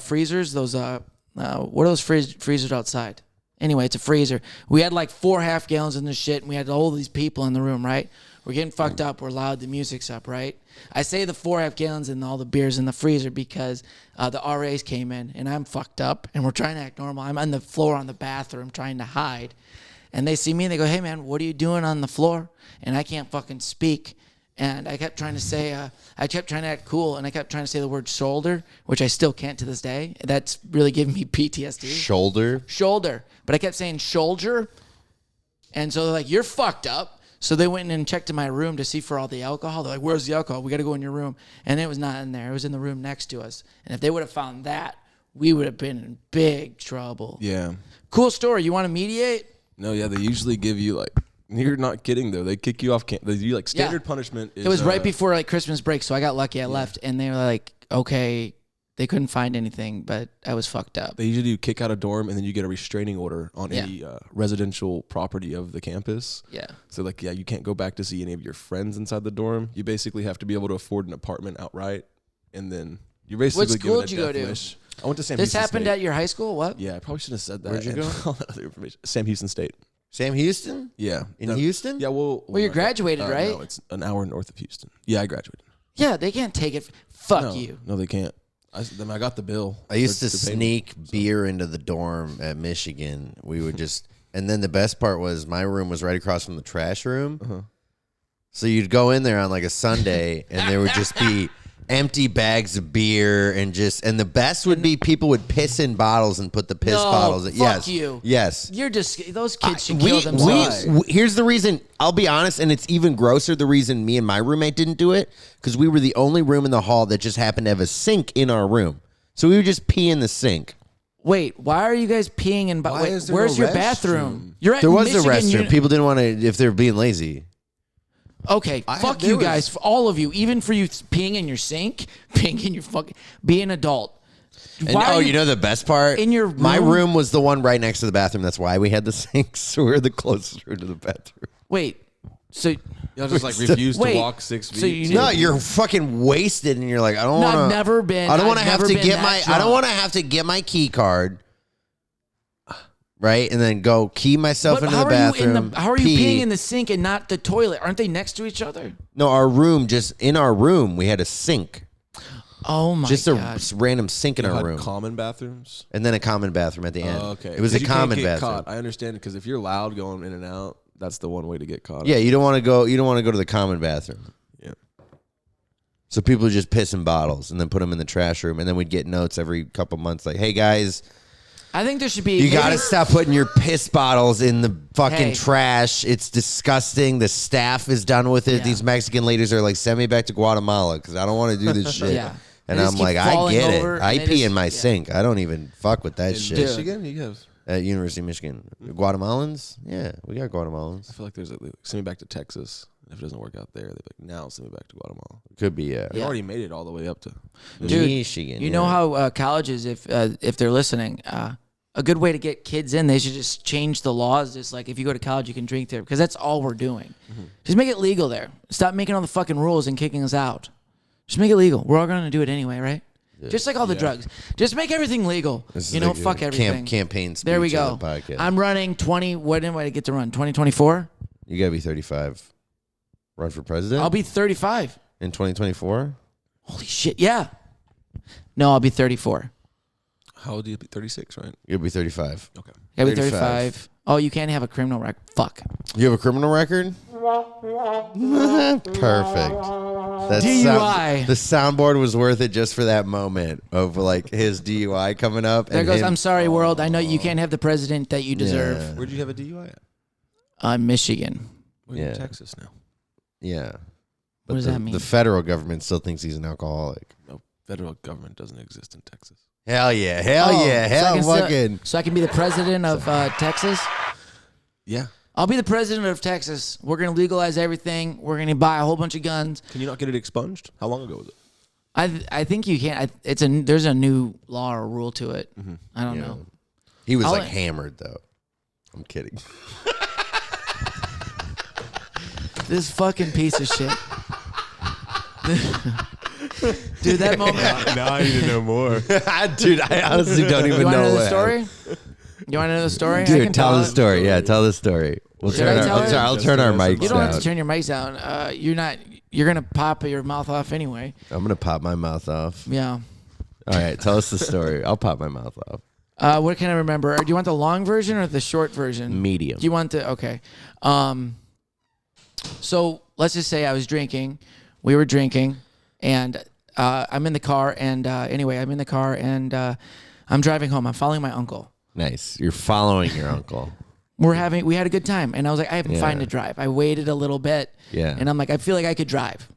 freezers. Those what are those freezers outside? Anyway, it's a freezer. We had like 4 half gallons in this shit, and we had all these people in the room, right? We're getting fucked up. We're loud. The music's up, right? I say the 4 half gallons and all the beers in the freezer because the RAs came in, and I'm fucked up, and we're trying to act normal. I'm on the floor on the bathroom trying to hide. And they see me, and they go, hey, man, what are you doing on the floor? And I can't fucking speak. And I kept trying to say, I kept trying to act cool, and I kept trying to say the word shoulder, which I still can't to this day. That's really giving me PTSD. Shoulder. Shoulder. But I kept saying shoulder. And so they're like, you're fucked up. So they went in and checked in my room to see for all the alcohol. They're like, "Where's the alcohol? We got to go in your room." And it was not in there. It was in the room next to us. And if they would have found that, we would have been in big trouble. Yeah. Cool story. You want to mediate? No, yeah, they usually give you like. You're not kidding though. They kick you off. They do like standard punishment. Is, it was right before like Christmas break, so I got lucky. I left, and they were like, "Okay." They couldn't find anything, but I was fucked up. They usually do kick out a dorm, and then you get a restraining order on any residential property of the campus. Yeah. So like, you can't go back to see any of your friends inside the dorm. You basically have to be able to afford an apartment outright, and then you're basically. What school did you go to? I went to Sam. This Houston happened State. at your high school? What? Yeah, I probably should have said that. Where'd you go? All that other information. Sam Houston State. Sam Houston? Yeah. In Houston? Yeah. Well, you graduated, right? No, it's an hour north of Houston. Yeah, I graduated. Yeah, they can't take it. Fuck No, you. No, they can't. I got the bill. I used to They're paying sneak beer into the dorm at Michigan. We would just, and then the best part was my room was right across from the trash room. So you'd go in there on like a Sunday, and there would just be empty bags of beer and the best would be people would piss in bottles and put the piss bottles. Fuck Yes, you. yes. You're just those kids should kill themselves. Here's the reason. I'll be honest, and it's even grosser. The reason me and my roommate didn't do it because we were the only room in the hall that just happened to have a sink in our room. So we would just pee in the sink. Wait, why are you guys peeing in? Why is there where's no your restroom? bathroom? You're at There was Michigan a restroom. Uni- People didn't want to if they're being lazy. Okay, fuck you guys, for all of you, even for you peeing in your sink, peeing in your fucking, be an adult. And, Why are you know the best part? in your my room? room was the one right next to the bathroom. That's why we had the sinks. So we were the closest room to the bathroom. Wait, so Y'all just like refuse Wait, to walk 6 feet. so you No, you're fucking wasted, and you're like, I don't No, want to. I've never been. I don't want to I've have never to been get that my. I drunk. don't want to have to get my key card. Right, and then go key myself But into how the are you bathroom. how are you pee. peeing in the sink and not the toilet? Aren't they next to each other? No, our room. Just in our room, we had a sink. Oh my Just god! a random sink in You our had room, common bathrooms. and then a common bathroom at the end. Oh, okay. It was a 'Cause you can't common get bathroom. Caught. I understand because if you're loud going in and out, that's the one way to get caught. Yeah, you don't want to go. You don't want to go to the common bathroom. Yeah. So people would just piss in bottles and then put them in the trash room, and then we'd get notes every couple months like, "Hey guys, I think there should be. you got to stop putting your piss bottles in the fucking Hey. trash. It's disgusting. The staff is done with it. Yeah. These Mexican ladies are like, send me back to Guatemala because I don't want to do this shit." Yeah. And They just I'm keep like, I falling get over, it. and I they pee just- in my yeah. sink. I don't even fuck with that In shit. Michigan, you have. At University of Michigan. Guatemalans? Yeah, we got Guatemalans. I feel like there's a send me back to Texas. If it doesn't work out there, they're like, now send me back to Guatemala. Could be, They Yeah. already made it all the way up to. Dude, Michigan. You know how colleges, if they're listening, a good way to get kids in, they should just change the laws. Just like if you go to college, you can drink there because that's all we're doing. Just make it legal there. Stop making all the fucking rules and kicking us out. Just make it legal. We're all going to do it anyway, right? Just like all the drugs. Just make everything legal. This is You know, the fuck everything. campaign speech There we on go. the podcast. I'm running 20. What did I get to run? 2024? You got to be 35. Run for president? I'll be 35. in 2024? Holy shit, yeah. No, I'll be 34. How old do you be? 36, right? You'll be 35. Okay. I'll be 35. 35. Oh, you can't have a criminal record. Fuck. You have a criminal record? Perfect. That DUI. the soundboard was worth it just for that moment of like his DUI coming up. There and goes, him- I'm sorry, world. I know you can't have the president that you deserve. Yeah. Where'd you have a DUI at? Michigan. We're in Yeah. Texas now. Yeah. What does the, that mean? The federal government still thinks he's an alcoholic. No, federal government doesn't exist in Texas. Hell yeah. Hell Oh, yeah. so I Hell can still- fucking. So I can be the president of Texas? Yeah. I'll be the president of Texas. We're going to legalize everything. We're going to buy a whole bunch of guns. Can you not get it expunged? How long ago was it? I think you can't. There's a new law or rule to it. I don't know. He was I'll- like hammered though. I'm kidding. This fucking piece of shit. Dude, that moment. Now I need to know more. Dude, I honestly don't even You want to know the what- story? You want to know the story? I Dude, can tell tell the it. story. Yeah, tell the story. We'll Should I tell it? I'll turn our mics You don't have down. to turn your mics down. You're gonna pop your mouth off anyway. I'm gonna pop my mouth off. Yeah. All right, tell us the story. I'll pop my mouth off. What can I remember? Do you want the long version or the short version? Medium. Do you want the okay? So let's just say I was drinking. We were drinking, and I'm in the car. And anyway, I'm in the car, and I'm driving home. I'm following my uncle. Nice. You're following your uncle. We had a good time. And I was like, I am fine to drive. I waited a little bit. Yeah. And I'm like, I feel like I could drive.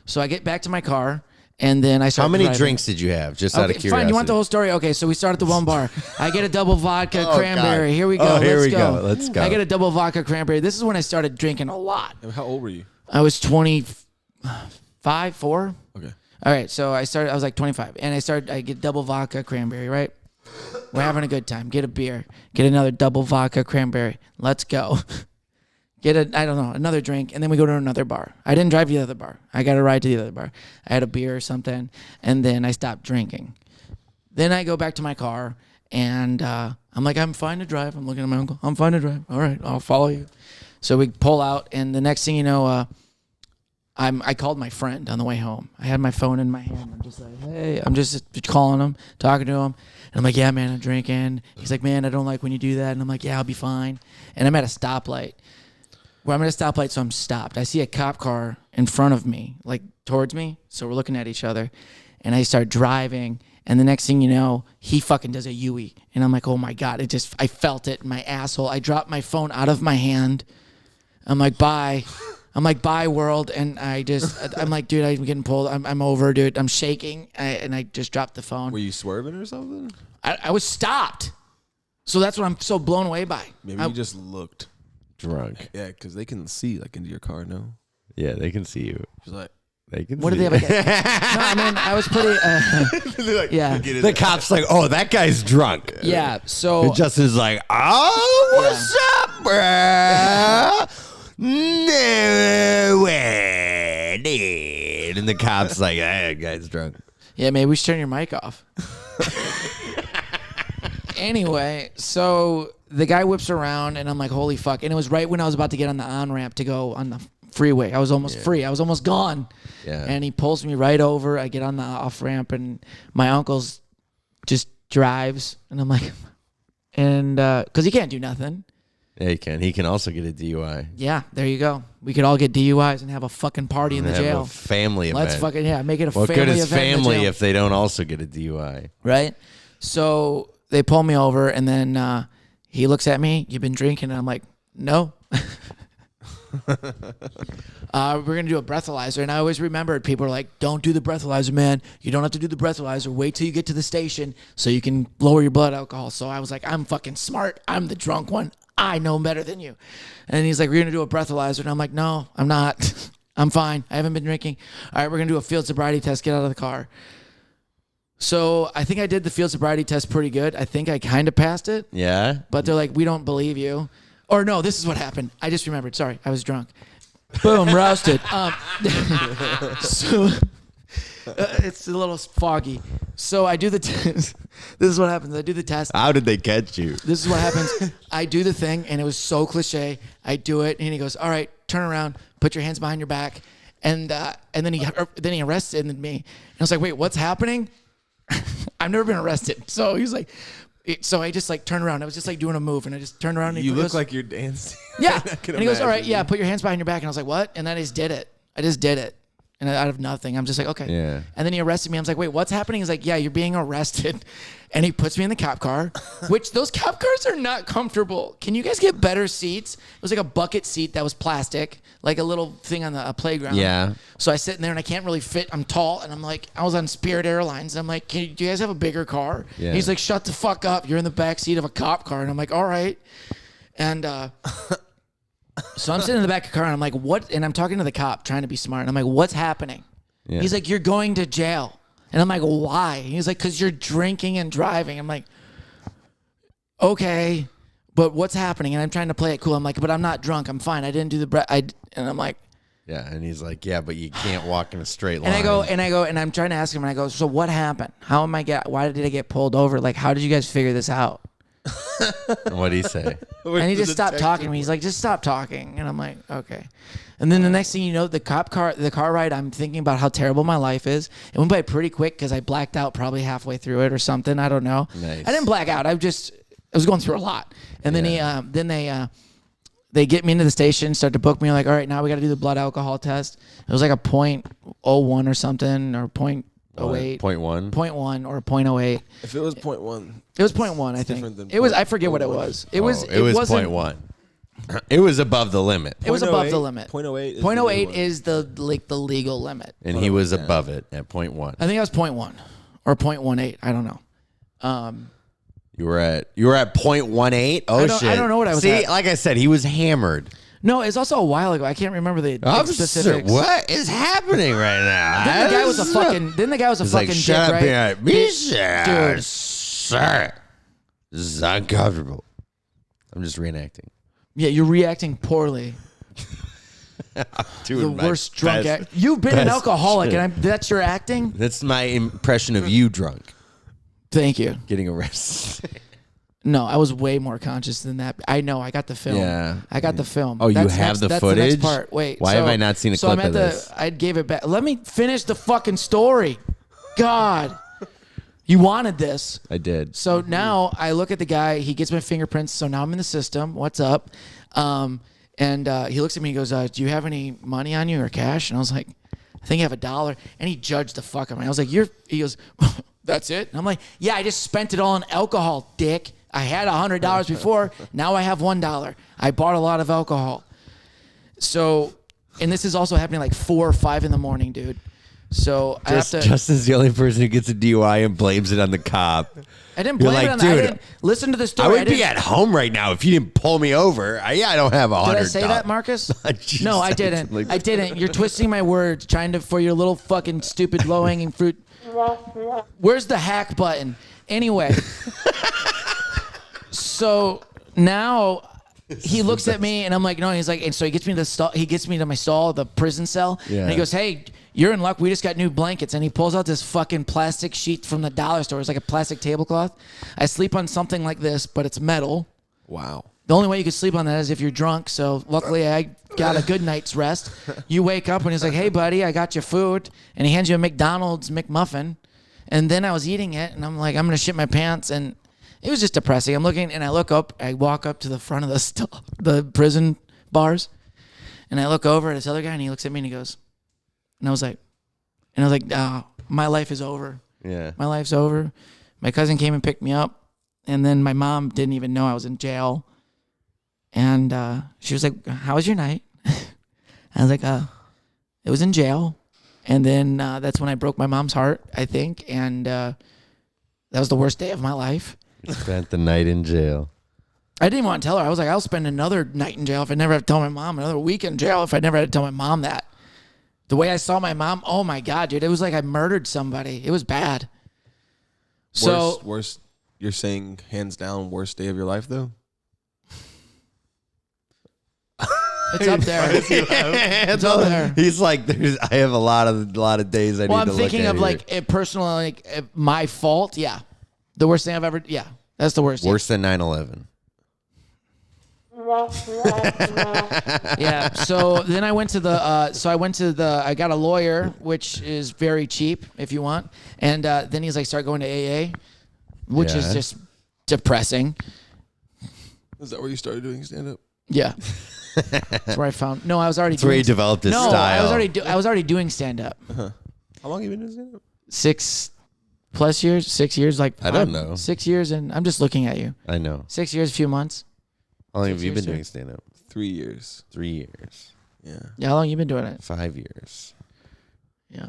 So I get back to my car, and then I start How many driving. drinks did you have? Just out of curiosity. Fine. You want the whole story? Okay, so we start at the one bar. I get a double vodka cranberry. God. Here we go. Oh, here Let's we go. go. Let's go. I get a double vodka cranberry. This is when I started drinking a lot. How old were you? I was 25, 4. Okay. All right, so I was like 25, and I get double vodka cranberry, right? We're having a good time. Get a beer. Get another double vodka cranberry. Let's go. Get another drink, and then we go to another bar. I didn't drive to the other bar. I got a ride to the other bar. I had a beer or something, and then I stopped drinking. Then I go back to my car, and I'm like, I'm fine to drive. I'm looking at my uncle. I'm fine to drive. All right, I'll follow you. So we pull out, and the next thing you know, I called my friend on the way home. I had my phone in my hand. I'm just like, hey, I'm just calling him, talking to him. And I'm like, yeah, man, I'm drinking. He's like, man, I don't like when you do that. And I'm like, yeah, I'll be fine. And I'm at a stoplight. Well, I'm at a stoplight, so I'm stopped. I see a cop car in front of me, like towards me. So we're looking at each other. And I start driving. And the next thing you know, he fucking does a Yui. And I'm like, oh my God. I felt it in my asshole. I dropped my phone out of my hand. I'm like, bye. I'm like, bye, world. And I'm like, dude, I'm getting pulled. I'm over, dude. I'm shaking. And I just dropped the phone. Were you swerving or something? I was stopped. So that's what I'm so blown away by. Maybe you just looked drunk. Yeah, because they can see like into your car now. Yeah, they can see you. She's like, They can what see do they you. have against? No, I mean, I was pretty. Yeah. The cop's like, oh, that guy's drunk. Yeah. So. And Justin's like, oh, what's up, bro? No way, dude. And the cop's like, that guy's drunk. Yeah, maybe we should turn your mic off. Anyway, so the guy whips around, and I'm like, holy fuck. And it was right when I was about to get on the on-ramp to go on the freeway. I was almost free. I was almost gone. Yeah. And he pulls me right over. I get on the off-ramp, and my uncle's just drives. And I'm like, and because he can't do nothing. Yeah, he can. He can also get a DUI. Yeah, there you go. We could all get DUIs and have a fucking party in the Have jail. a family event. Let's fucking, make it a What family good is event in the family jail. if they don't also get a DUI? Right? So they pull me over, and then he looks at me, you've been drinking? And I'm like, no. We're going to do a breathalyzer. And I always remembered people are like, don't do the breathalyzer, man. You don't have to do the breathalyzer. Wait till you get to the station so you can lower your blood alcohol. So I was like, I'm fucking smart. I'm the drunk one. I know better than you. And he's like, we're going to do a breathalyzer. And I'm like, no, I'm not. I'm fine. I haven't been drinking. All right, we're going to do a field sobriety test. Get out of the car. So I think I did the field sobriety test pretty good. I think I kind of passed it. Yeah. But they're like, we don't believe you. Or no, this is what happened. I just remembered. Sorry, I was drunk. Boom, roasted. So it's a little foggy. So I do the test. This is what happens. I do the test. How did they catch you? This is what happens. I do the thing, and it was so cliche. I do it, and he goes, all right, turn around, put your hands behind your back. And then he arrested me. And I was like, wait, what's happening? I've never been arrested. So he was like, so I just like turned around. I was just like doing a move, and I just turned around. And you he look goes, like you're dancing. Yeah. I can And he goes, all right, imagine. yeah, put your hands behind your back. And I was like, what? And then I just did it. And out of nothing, I'm just like, okay. Yeah. And then he arrested me. I was like, wait, what's happening? He's like, yeah, you're being arrested. And he puts me in the cop car, which those cop cars are not comfortable. Can you guys get better seats? It was like a bucket seat that was plastic, like a little thing on the playground. Yeah. So I sit in there and I can't really fit. I'm tall, and I'm like, I was on Spirit Airlines. And I'm like, do you guys have a bigger car? Yeah. He's like, shut the fuck up. You're in the back seat of a cop car. And I'm like, all right. And so I'm sitting in the back of the car, and I'm like, what? And I'm talking to the cop, trying to be smart. And I'm like, what's happening? Yeah. He's like, you're going to jail. And I'm like, why? He's like, because you're drinking and driving. I'm like, okay, but what's happening? And I'm trying to play it cool. I'm like, but I'm not drunk. I'm fine. I didn't do the and I'm like, Yeah, and he's like, yeah, but you can't walk in a straight line. and I'm trying to ask him, and I go, so what happened? Why did I get pulled over? Like, how did you guys figure this out? And what'd he say? And he just stopped talking to me. He's like, just stop talking. And I'm like, okay. And then the next thing you know, the car ride, I'm thinking about how terrible my life is. It went by pretty quick because I blacked out probably halfway through it or something. I don't know. Nice. I didn't black out. I was going through a lot. And then they get me into the station, start to book me. Like, all right, now we got to do the blood alcohol test. It was like a .01 or something, or .08. 0.1? 0.1 or 0.08. If it was 0.1, It was 0.1, I different think. than It was. I forget what it 0.1. was. It was wasn't- 0.1. It was above the limit. It was above the limit. 0.08 is 0.08 the is the legal limit. And he was above it at 0.1. I think I was 0.1 or 0.18. I don't know. You were at 0.18? Oh, shit. I don't know what I was See, at. like I said, he was hammered. No, it's also a while ago. I can't remember the specifics. What is happening right now? Then the guy was a fucking. Then the guy was a He's fucking like, dick, shut up right? behind me, sir. Dude. Sir. This is uncomfortable. I'm just reenacting. Yeah, you're reacting poorly. Doing The my worst drunk best- act. You've been an best alcoholic, shit. and that's your acting. That's my impression of you drunk, Thank you. getting arrested. No, I was way more conscious than that. I know. I got the film. Yeah. I got the film. Oh, you That's have next- the that's footage? The next part. Wait. Why have I not seen a clip I'm at of this? I gave it back. Let me finish the fucking story. God, you wanted this. I did. So now I look at the guy. He gets my fingerprints. So now I'm in the system. What's up? And he looks at me. He goes, "Do you have any money on you or cash?" And I was like, "I think I have $1." And he judged the fuck out of me. I was like, He goes, "That's it?" And I'm like, "Yeah, I just spent it all on alcohol, dick. I had $100 before. Now I have $1. I bought a lot of alcohol." So, and this is also happening like 4 or 5 in the morning, dude. So I have to. Justin's the only person who gets a DUI and blames it on the cop. I didn't You're blame it like, on that. I dude, didn't listen to the story. I I would be didn't- at home right now if you didn't pull me over. I don't have $100. Did I say that, Marcus? Jesus, No, I didn't. like- I didn't. You're twisting my words, trying to for your little fucking stupid low hanging fruit. Where's the hack button? Anyway, so now he looks at me and I'm like, no. And he's like, and so he gets me to the stall. He gets me to my stall, the prison cell. Yeah. And he goes, "Hey, you're in luck. We just got new blankets." And he pulls out this fucking plastic sheet from the dollar store. It's like a plastic tablecloth. I sleep on something like this, but it's metal. Wow. The only way you could sleep on that is if you're drunk. So luckily I got a good night's rest. You wake up and he's like, "Hey buddy, I got your food." And he hands you a McDonald's McMuffin. And then I was eating it and I'm like, I'm going to shit my pants. And it was just depressing. I'm looking and I look up, I walk up to the front of the prison bars. And I look over at this other guy and he looks at me and he goes, and I was like, oh, my life is over. Yeah. My life's over. My cousin came and picked me up. And then my mom didn't even know I was in jail. And she was like, "How was your night?" I was like, "It was in jail." And then that's when I broke my mom's heart, I think. And that was the worst day of my life. Spent the night in jail. I didn't want to tell her. I was like, I'll spend another night in jail if I never have to tell my mom, another week in jail if I never had to tell my mom that. The way I saw my mom, oh my God, dude, it was like I murdered somebody. It was bad. So Worst. You're saying hands down worst day of your life though? it's up there. It's up there. He's like, I have a lot of days I Well, need I'm to look thinking at of here. like a personal, like my fault. Yeah. The worst thing I've ever, yeah. That's the worst. Worse than 9/11. Yeah. So then I went to I got a lawyer, which is very cheap if you want. And then he's like, start going to AA, which is Yeah. just depressing. Is that where you started doing stand up? Yeah. That's where I found, no, I was already That's where he doing, developed his no, style. I was already doing stand up. How long have you been doing stand up? 6+ years, 6 years, like I don't know. 6 years. And I'm just looking at you. I know. 6 years, a few months. How long have 6 you been years, doing stand up? 3 years. 3 years. Yeah. Yeah. How long you been doing it? 5 years. Yeah.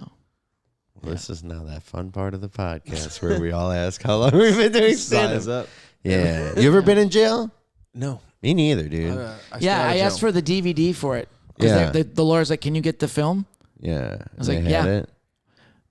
Well, this is now that fun part of the podcast where we all ask how long we've been doing stand Size up. up. Yeah. You ever been in jail? No. Me neither, dude. Yeah, I asked for the DVD for it. Yeah. The lawyer's like, "Can you get the film?" Yeah. I was like, yeah. It.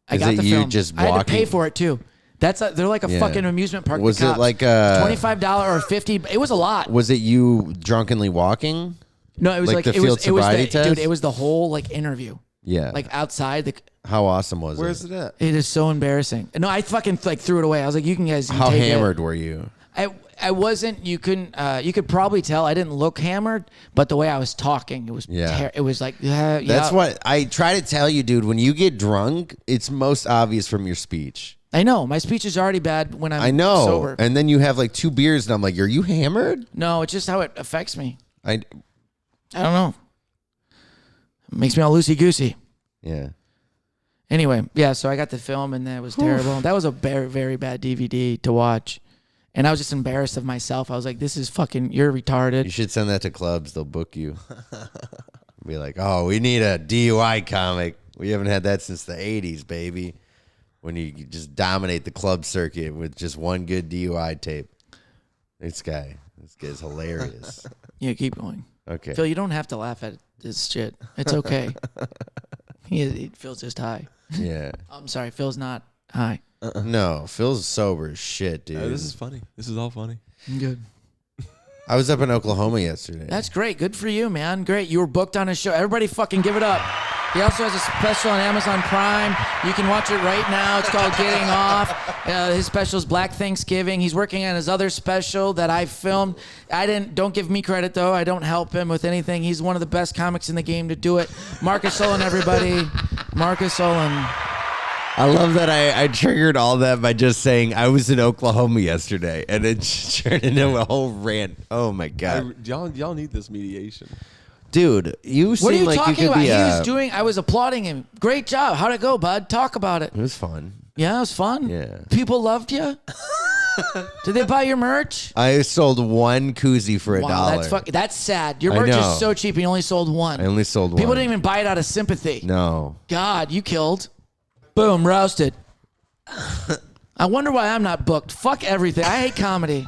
I Is got it the you film. just I had to pay walking- for it too. They're like a Yeah. fucking amusement park. Was the it cops. like $25 or $50? It was a lot. Was it you drunkenly walking? No, it was like like the it was field sobriety test? dude. It was the whole like interview, Yeah. like outside. How awesome was Where's it? it at? It is so embarrassing. No, I fucking like threw it away. I was like, "You can guys." How take hammered were you? It. I wasn't. You couldn't. You could probably tell I didn't look hammered, but the way I was talking, it was. Yeah. It was like. Yeah. That's what I try to tell you, dude. When you get drunk, it's most obvious from your speech. I know. My speech is already bad when I'm I know. sober. And then you have like 2 beers, and I'm like, "Are you hammered?" No, it's just how it affects me. I I don't know. It makes me all loosey goosey. yeah. Anyway, yeah, so I got the film, and that was terrible. That was a very, very bad DVD to watch. And I was just embarrassed of myself. I was like, this is fucking, you're retarded. You should send that to clubs. They'll book you. Be like, oh, we need a DUI comic. We haven't had that since the 80s, baby. When you just dominate the club circuit with just one good DUI tape. This guy's hilarious. Yeah, keep going. Okay. Phil, you don't have to laugh at this shit. It's okay. He feels just high. Yeah. I'm sorry, Phil's not high. No, Phil's sober as shit, dude. This is funny. This is all funny. Good. I was up in Oklahoma yesterday. That's great. Good for you, man. Great. You were booked on his show. Everybody fucking give it up. He also has a special on Amazon Prime. You can watch it right now. It's called Getting Off. His special is Black Thanksgiving. He's working on his other special that I filmed. Don't give me credit, though. I don't help him with anything. He's one of the best comics in the game to do it. Markus Olind, everybody. Markus Olind. I love that I triggered all that by just saying I was in Oklahoma yesterday, and it turned into a whole rant. Oh, my God. Y'all need this mediation. Dude, you What are seem you like talking you could about? be I was applauding him. Great job. How'd it go, bud? Talk about it. It was fun. Yeah, it was fun. Yeah. People loved you. Did they buy your merch? I sold one koozie for $1. That's sad. Your I merch know. is so cheap, and you only sold one. I only sold one. People didn't even buy it out of sympathy. No. God, you killed. Boom, roasted. I wonder why I'm not booked. Fuck everything. I hate comedy.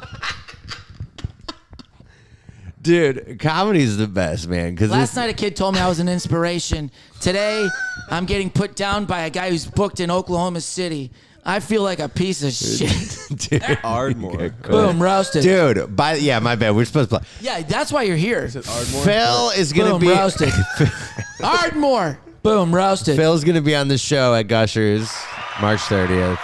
Dude, comedy's the best, man. Last night a kid told me I was an inspiration. Today, I'm getting put down by a guy who's booked in Oklahoma City. I feel like a piece of shit. Dude. Ardmore. Boom, roasted. Dude, my bad. We're supposed to play. Yeah, that's why you're here. Phil is going to Boom, be roasted. Ardmore. Boom, roasted. Phil's going to be on the show at Gushers March 30th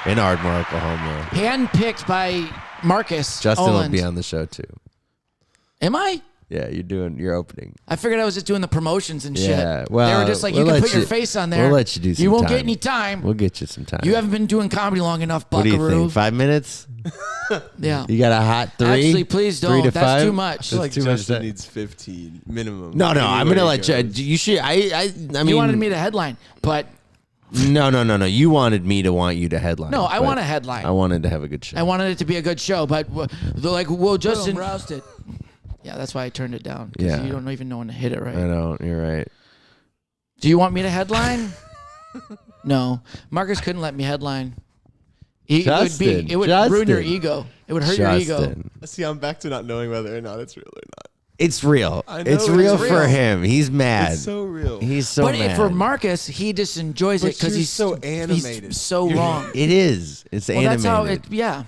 in Ardmore, Oklahoma. Handpicked by Markus Justin will Olind. be on the show too. Am I? Yeah, you're opening. I figured I was just doing the promotions and shit. Yeah, well, they were just like, we'll you can let put your you- face on there. we'll let you do some You won't time. get any time. We'll get you some time. You haven't been doing comedy long enough, What do you buckaroo. think? 5 minutes? Yeah. You got a hot 3? Actually, please 3 don't. to That's 5? too much. I feel like That's too much Justin time. needs 15 minimum. No, I'm Anywhere gonna he let you. goes. You should. I mean, You wanted me to headline, but No. You wanted me to want you to headline. no, I but want a headline. I wanted to have a good show. I wanted it to be a good show, but they're like, well, Justin Boom, roasted. Yeah, that's why I turned it down. 'Cause Yeah. you don't even know when to hit it right. I don't. You're right. Do you want me to headline? No, Markus couldn't let me headline. It Justin, would ruin your Justin. ego. It would hurt your ego. Justin. See, I'm back to not knowing whether or not it's real or not. It's real. I know It's it real is for real. him. He's mad. It's so real. He's so But mad. for Markus, he just enjoys it But because you're he's so He's animated. so wrong. It is. It's Well, animated. that's how it. Yeah.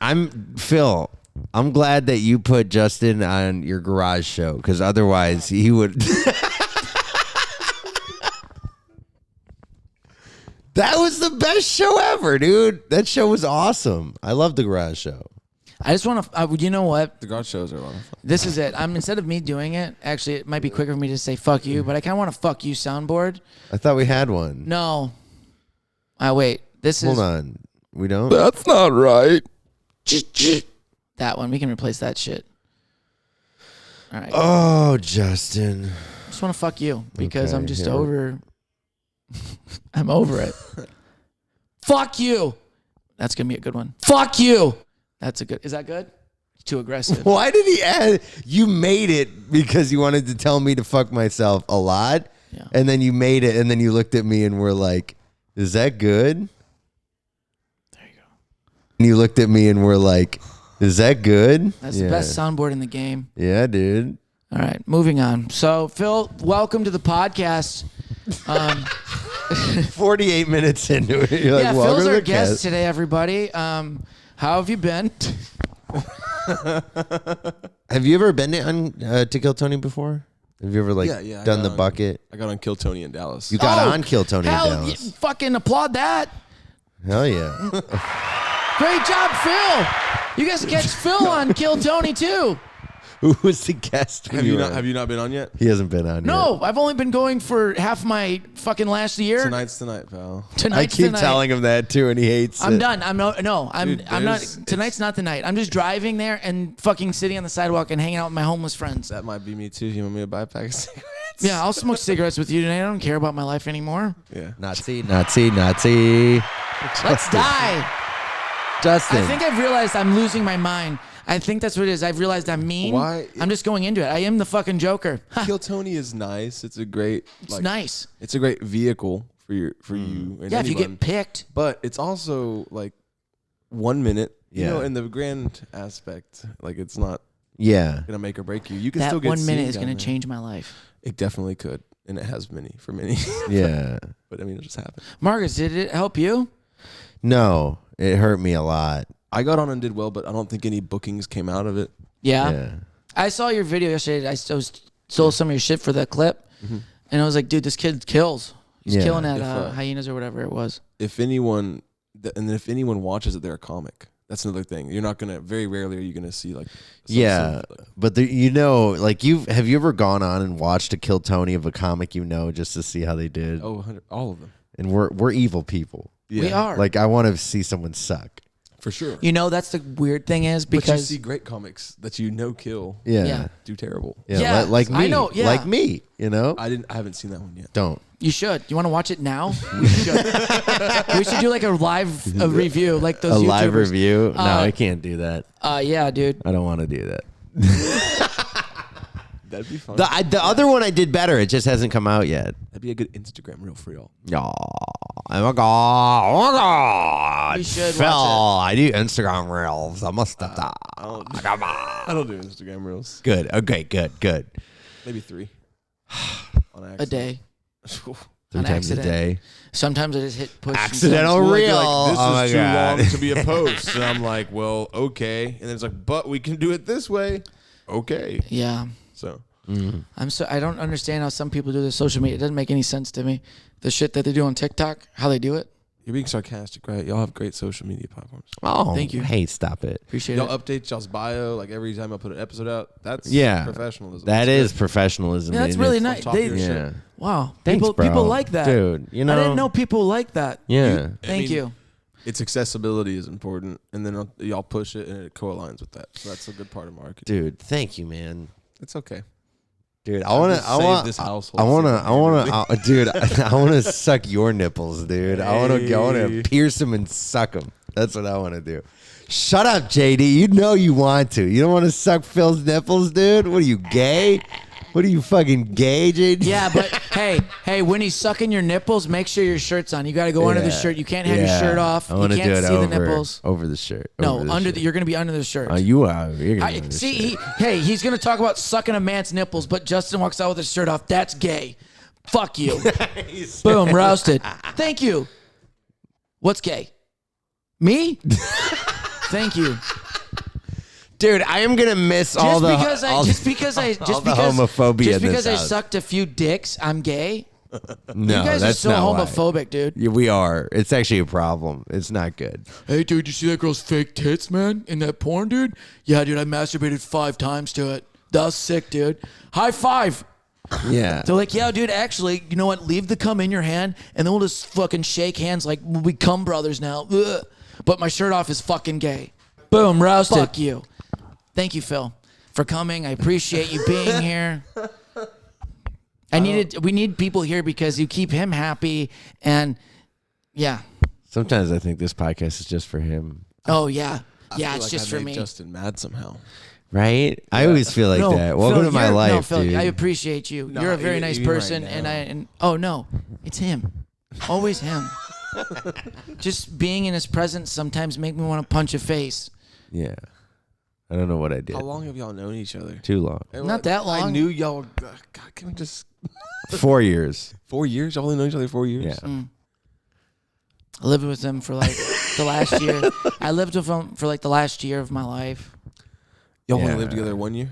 I'm Phil. I'm glad that you put Justin on your garage show because otherwise he would. That was the best show ever, dude. That show was awesome. I love the garage show. I just want to. You know what? The garage shows are a lot of fun. This is it. Instead of me doing it, actually, it might be quicker for me to say "fuck you," but I kind of want to "fuck you" soundboard. I thought we had one. No. Wait. This Hold is on. We don't? That's not right. that one. We can replace that shit. All right. Oh, Justin. I just want to fuck you because Okay, I'm just here. over. I'm over it. Fuck you. That's gonna be a good one. Fuck you. That's a good. Is that good? Too aggressive. Why did he add? You made it because you wanted to tell me to fuck myself a lot. Yeah. And then you made it, and then you looked at me and were like, is that good? There you go. And you looked at me and were like, is that good? That's the best soundboard in the game. Yeah, dude. All right, moving on. So, Phil, welcome to the podcast. 48 minutes into it. You're like, Yeah, welcome Phil's to our the guest cast. today, everybody. How have you been? Have you ever been to Kill Tony before? Have you ever Yeah, I done got the on- bucket? I got on Kill Tony in Dallas. You got on Kill Tony in hell, Dallas. you fucking applaud that. Hell yeah. Great job, Phil. You guys catch Phil on Kill Tony too. Who was the guest? when Have you were not? on? Have you not been on yet? He hasn't been on yet. No, I've only been going for half my fucking last year. Tonight's tonight, pal. I Tonight's keep the night. telling him that too, and he hates I'm it. done. I'm not. Dude, I'm not. there's- Tonight's not the night. I'm just driving there and fucking sitting on the sidewalk and hanging out with my homeless friends. That might be me too. You want me to buy a pack of cigarettes? Yeah, I'll smoke cigarettes with you tonight. I don't care about my life anymore. Yeah. Nazi, Nazi, Nazi. Let's die. Justin. I think I've realized I'm losing my mind. I think that's what it is. I've realized I'm mean. Why? I'm just going into it. I am the fucking Joker. Kill Tony is nice. It's a great. It's nice. It's a great vehicle for you and Yeah, if you anyone. get picked. But it's also like 1 minute. You Yeah. know, in the grand aspect, like it's not Yeah. gonna make or break you. You can That still get 1 minute seen is down going to there. change my life. It definitely could, and it has for many. Yeah. But I mean, it just happened. Marcus, did it help you? No, it hurt me a lot. I got on and did well, but I don't think any bookings came out of it. Yeah. Yeah. I saw your video yesterday. I stole some of your shit for that clip. And I was like, dude, this kid kills. He's Yeah. killing at If, Hyenas or whatever it was. If anyone, and then if anyone watches it, they're a comic. That's another thing. You're not gonna. Very rarely are you gonna see like. Yeah, but like have you ever gone on and watched a Kill Tony of a comic just to see how they did? Oh, all of them. And we're evil people. Yeah, We are. Like I want to see someone suck. for sure. You know, that's the weird thing is But you because see great comics that kill. Yeah. Yeah. Do terrible. Yeah, Yeah, like me. I know, yeah. Like me, I haven't seen that one yet. Don't. you should. You want to watch it now? We should. We should do like a live review, like those A YouTubers. live review? No, I can't do that. Yeah, dude. I don't want to do that. That'd be fun. The other one I did better. It just hasn't come out yet. That'd be a good Instagram reel for y'all. Oh my god! Oh my god! We should Phil, watch I do Instagram reels. I must have Come on. I don't do Instagram reels. Good. Okay. Good. Maybe 3. On accident. A day. 3 An times accident. a day. Sometimes I just hit push. and Accidental send. reel. This Oh my is too God. long to be a post. And I'm like, well, okay. And then it's like, but we can do it this way. Okay. Yeah. So I don't understand how some people do their social media. It doesn't make any sense to me. The shit that they do on TikTok, how they do it. you're being sarcastic, right? Y'all have great social media platforms. Oh, Thank you. Hey, stop it. Appreciate Y'all it. update y'all's bio like every time I put an episode out. That's professionalism. That That's is good. professionalism. Yeah, that's and really it's- nice. top of your shit. Yeah. Wow. Thanks, people bro. like that. Dude, you know. I didn't know people like that. Yeah. Thank you. Its accessibility is important, and then y'all push it, and it co-aligns with that. So that's a good part of marketing. Dude, thank you, man. It's okay. Dude, I want just to. I saved want this household dude. I want to suck your nipples, dude. I want to pierce them and suck them. That's what I want to do. Shut up, JD. You know you want to. You don't want to suck Phil's nipples, dude. What are you, gay? What are you, fucking gay, JD? Yeah, but hey, when he's sucking your nipples, make sure your shirt's on. You got to go under the shirt. You can't have your shirt off. I You want to can't do it see over, the nipples. over the shirt. No, over the under shirt. the, you're gonna be under the shirt. You are. You're gonna be under the See, shirt. he's gonna talk about sucking a man's nipples, but Justin walks out with his shirt off. That's gay. Fuck you. Boom, roasted. Thank you. What's gay? Me? Thank you. Dude, I am gonna miss all the Just because I homophobia just in this because I house. sucked a few dicks, I'm gay. No, You guys are that's so not why. homophobic, dude. Yeah, we are. It's actually a problem. It's not good. Hey, dude, you see that girl's fake tits, man? In that porn, dude? Yeah, dude, I masturbated 5 times to it. That was sick, dude. High five. Yeah. They're like, yeah, dude, actually, you know what? Leave the cum in your hand, and then we'll just fucking shake hands like we cum brothers now. Ugh. But my shirt off is fucking gay. Boom, roasted. Fuck you. Thank you, Phil, for coming. I appreciate you being here. We need people here because you keep him happy, and yeah. Sometimes I think this podcast is just for him. Oh yeah, I yeah, feel it's like just I for made me. Justin mad somehow. Right? I always feel like that. Welcome Phil, to my life, Phil, dude. I appreciate you. No, You're a very even- nice even right person, now. and oh no, it's him. Always him. Just being in his presence sometimes make me want to punch a face. Yeah. I don't know what I did. How long have y'all known each other? Too long. Not that long. I knew y'all. God, can we just 4 years. 4 years? Y'all only known each other 4 years? Yeah. I lived with him for like the last year. I lived with him for like the last year of my life. Y'all Yeah. only lived together 1 year?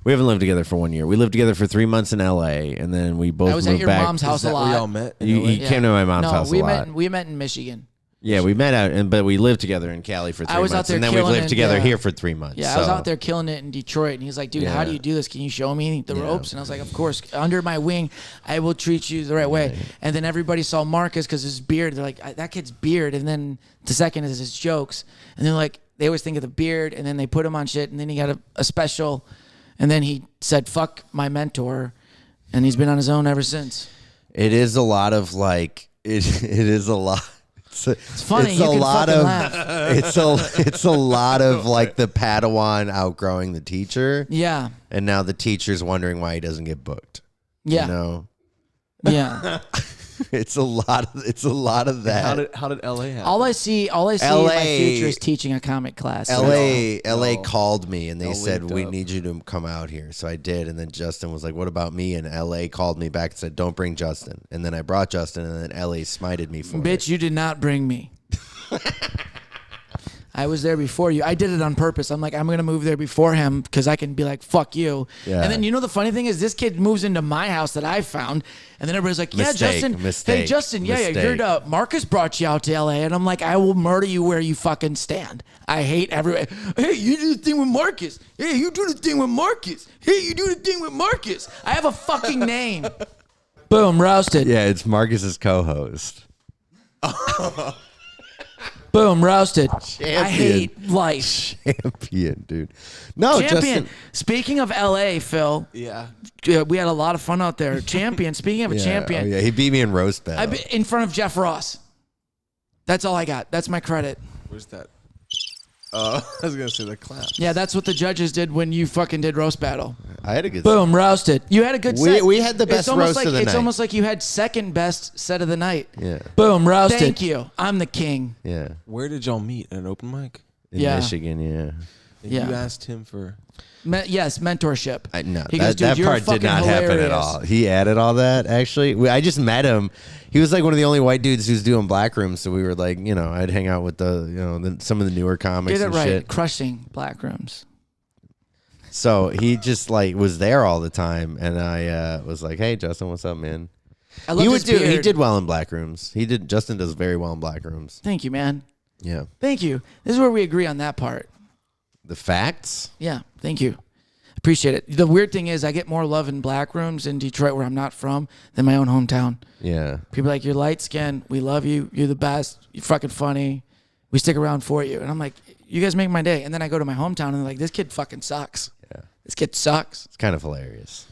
We haven't lived together for 1 year. We lived together for 3 months in LA, and then we both I was moved at your back. mom's house Is that a where lot. y'all met? in You, LA? you came to my mom's house we a met. lot. We met in Michigan. Yeah, we met out, but we lived together in Cali for 3 I was out months, there and then we killing lived it, together yeah. here for 3 months. Yeah, so. I was out there killing it in Detroit, and he's like, "Dude, how Yeah. do you do this? Can you show me the Yeah. ropes?" And I was like, "Of course, under my wing, I will treat you the right way." And then everybody saw Marcus because his beard. They're like, "That kid's beard." And then the second is his jokes, and they're like, they always think of the beard, and then they put him on shit, and then he got a special, and then he said, "Fuck my mentor." And he's been on his own ever since. It is a lot of like it is a lot. It's funny. It's You a can lot fucking of laugh. it's a lot of like the Padawan outgrowing the teacher. Yeah. And now the teacher's wondering why he doesn't get booked. Yeah. You know? Yeah. It's a lot of that. How did LA happen? All I see in my future is teaching a comic class. LA called me and they Y'all said, linked we up. need you to come out here. So I did. And then Justin was like, what about me? And LA called me back and said, don't bring Justin. And then I brought Justin and then LA smited me for it. Bitch, you did not bring me. I was there before you. I did it on purpose. I'm like, I'm going to move there before him because I can be like, fuck you. Yeah. And then, you know, the funny thing is this kid moves into my house that I found. And then everybody's like, yeah, Justin. Hey, Justin, yeah, Marcus brought you out to LA. And I'm like, I will murder you where you fucking stand. I hate everyone. Hey, you do the thing with Marcus. Hey, you do the thing with Marcus. Hey, you do the thing with Marcus. I have a fucking name. Boom, roasted. Yeah, it's Marcus's co-host. Boom, roasted. Champion. I hate life. Champion, dude. No, Champion. Justin. Speaking of LA, Phil, Yeah. we had a lot of fun out there. Champion. Speaking of a champion, Oh, yeah, he beat me in roast battle. in front of Jeff Ross. That's all I got. That's my credit. Where's that? I was gonna say the clap. Yeah, that's what the judges did when you fucking did roast battle. I had a good Boom, roasted. You had a good set. We had the best roast of the night. It's almost like you had second best set of the night. Yeah. Boom, roasted. Thank you. I'm the king. Yeah. Where did y'all meet? At an open mic? In Yeah. Michigan, yeah. And Yeah. you asked him for. Yes, mentorship. No, He goes, that "Dude, you're part did fucking not happen at hilarious." all. He added all that, actually. I just met him. He was like one of the only white dudes who's doing black rooms, so we were like, you know, I'd hang out with some of the newer comics Get it and right. shit. Crushing black rooms. So he just like was there all the time, and I was like, "Hey, Justin, what's up, man?" I love his He beard. did well in black rooms. Justin does very well in black rooms. Thank you, man. Yeah. Thank you. This is where we agree on that part. The facts. Yeah, thank you. Appreciate it. The weird thing is I get more love in black rooms in Detroit, where I'm not from, than my own hometown. Yeah. People are like, you're light skinned. We love you. You're the best. You're fucking funny. We stick around for you. And I'm like, you guys make my day. And then I go to my hometown and they're like, this kid fucking sucks. Yeah. This kid sucks. It's kind of hilarious.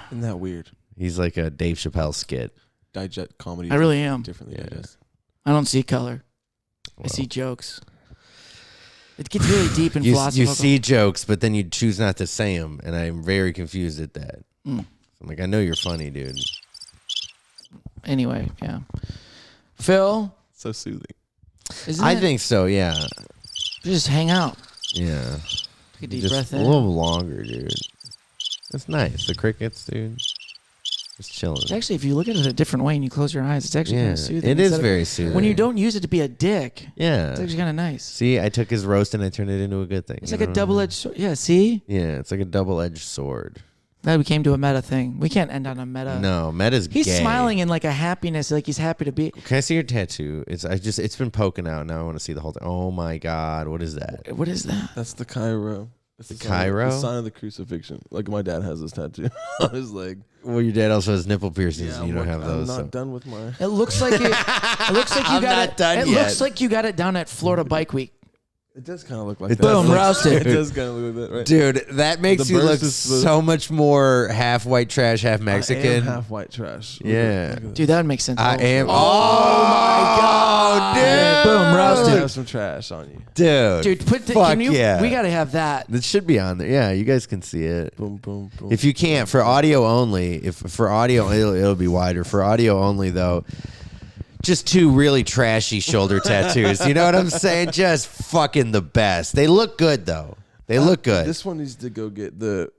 Isn't that weird? He's like a Dave Chappelle skit. Digest comedy. I really am. Differently, I guess. I don't see color. I see jokes. It gets really deep and You philosophical. see jokes, but then you choose not to say them, and I'm very confused at that. I'm like, I know you're funny, dude. Anyway, yeah. Phil, So soothing. isn't I it? think so, yeah. Just hang out. Yeah. Take a deep Just breath a in. little longer, dude. That's nice. The crickets, dude. Just chilling. Actually, if you look at it a different way and you close your eyes, it's actually kind Yeah, of soothing. it is Instead of- very soothing. When you don't use it to be a dick, Yeah. it's actually kind of nice. See, I took his roast and I turned it into a good thing. It's you like a know? double-edged sword. Yeah, see? Yeah, it's like a double-edged sword. That became to a meta thing. We can't end on a meta. No, Meta's He's gay. smiling in like a happiness, like he's happy to be. Can I see your tattoo? It's been poking out. Now I want to see the whole thing. Oh my God, what is that? What is that? That's the Cairo. That's The sign- Cairo? The sign of the crucifixion. Like my dad has this tattoo on his leg. Well, your dad also has nipple piercings, and you don't have those. I'm so. not done with my. It looks like it looks like you I'm got not it. done It yet. looks like you got it down at Florida Bike Week. It does kind of look like It that. Boom, roasted. It does kind of look like that, right? Dude, that makes The you look burst is the- so much more half white trash, half I Mexican. am half white trash. Look Yeah. at this. Dude, that would make sense. I am. Oh my God. dude. Boom, I roasted. have some trash on you. Dude, Dude, fuck can you? yeah. We gotta have that. That should be on there. Yeah, you guys can see it. Boom, boom, boom. If you can't, for audio only, if for audio, it'll be wider. For audio only, though, just two really trashy shoulder tattoos. You know what I'm saying? Just fucking the best. They look good, though. They look good. This one needs to go get the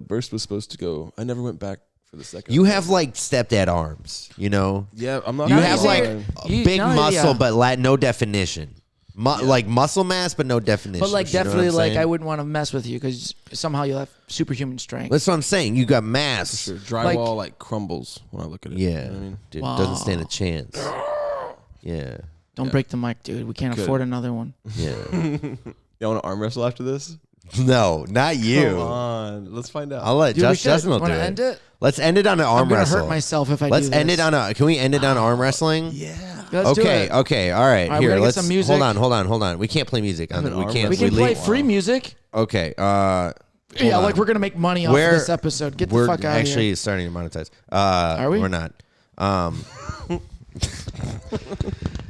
burst was supposed to go. I never went back for the second. You one. have like stepdad arms, you know? Yeah, I'm not. You Now have that like you- big now that- muscle, yeah. but no definition. Like muscle mass, but no definition. But like You know what definitely I'm like saying? I wouldn't want to mess with you because somehow you'll have superhuman strength. That's what I'm saying. You got mass. Sure. Drywall like crumbles when I look at it. Yeah, You know what I mean? dude, Wow. doesn't stand a chance. Yeah, Don't break the mic, dude. We can't Good. afford another one. yeah. Y'all want to arm wrestle after this? No, not you. Come on, let's find out. I'll let Dude, we Justin will do wanna it. end it? Let's end it on an arm I'm gonna wrestle. hurt myself if I Let's do end this. it on a. Can we end it on arm wrestling? Yeah. Let's do Okay. it. Okay. All right. All right, we Here. gotta get Let's some music. hold on. We can't play music on an it. We arm can't. We can we play leave- free music. Okay. Yeah, like we're gonna make money off of this episode. Get the we're fuck out of here. actually starting to monetize. Are we? We're not.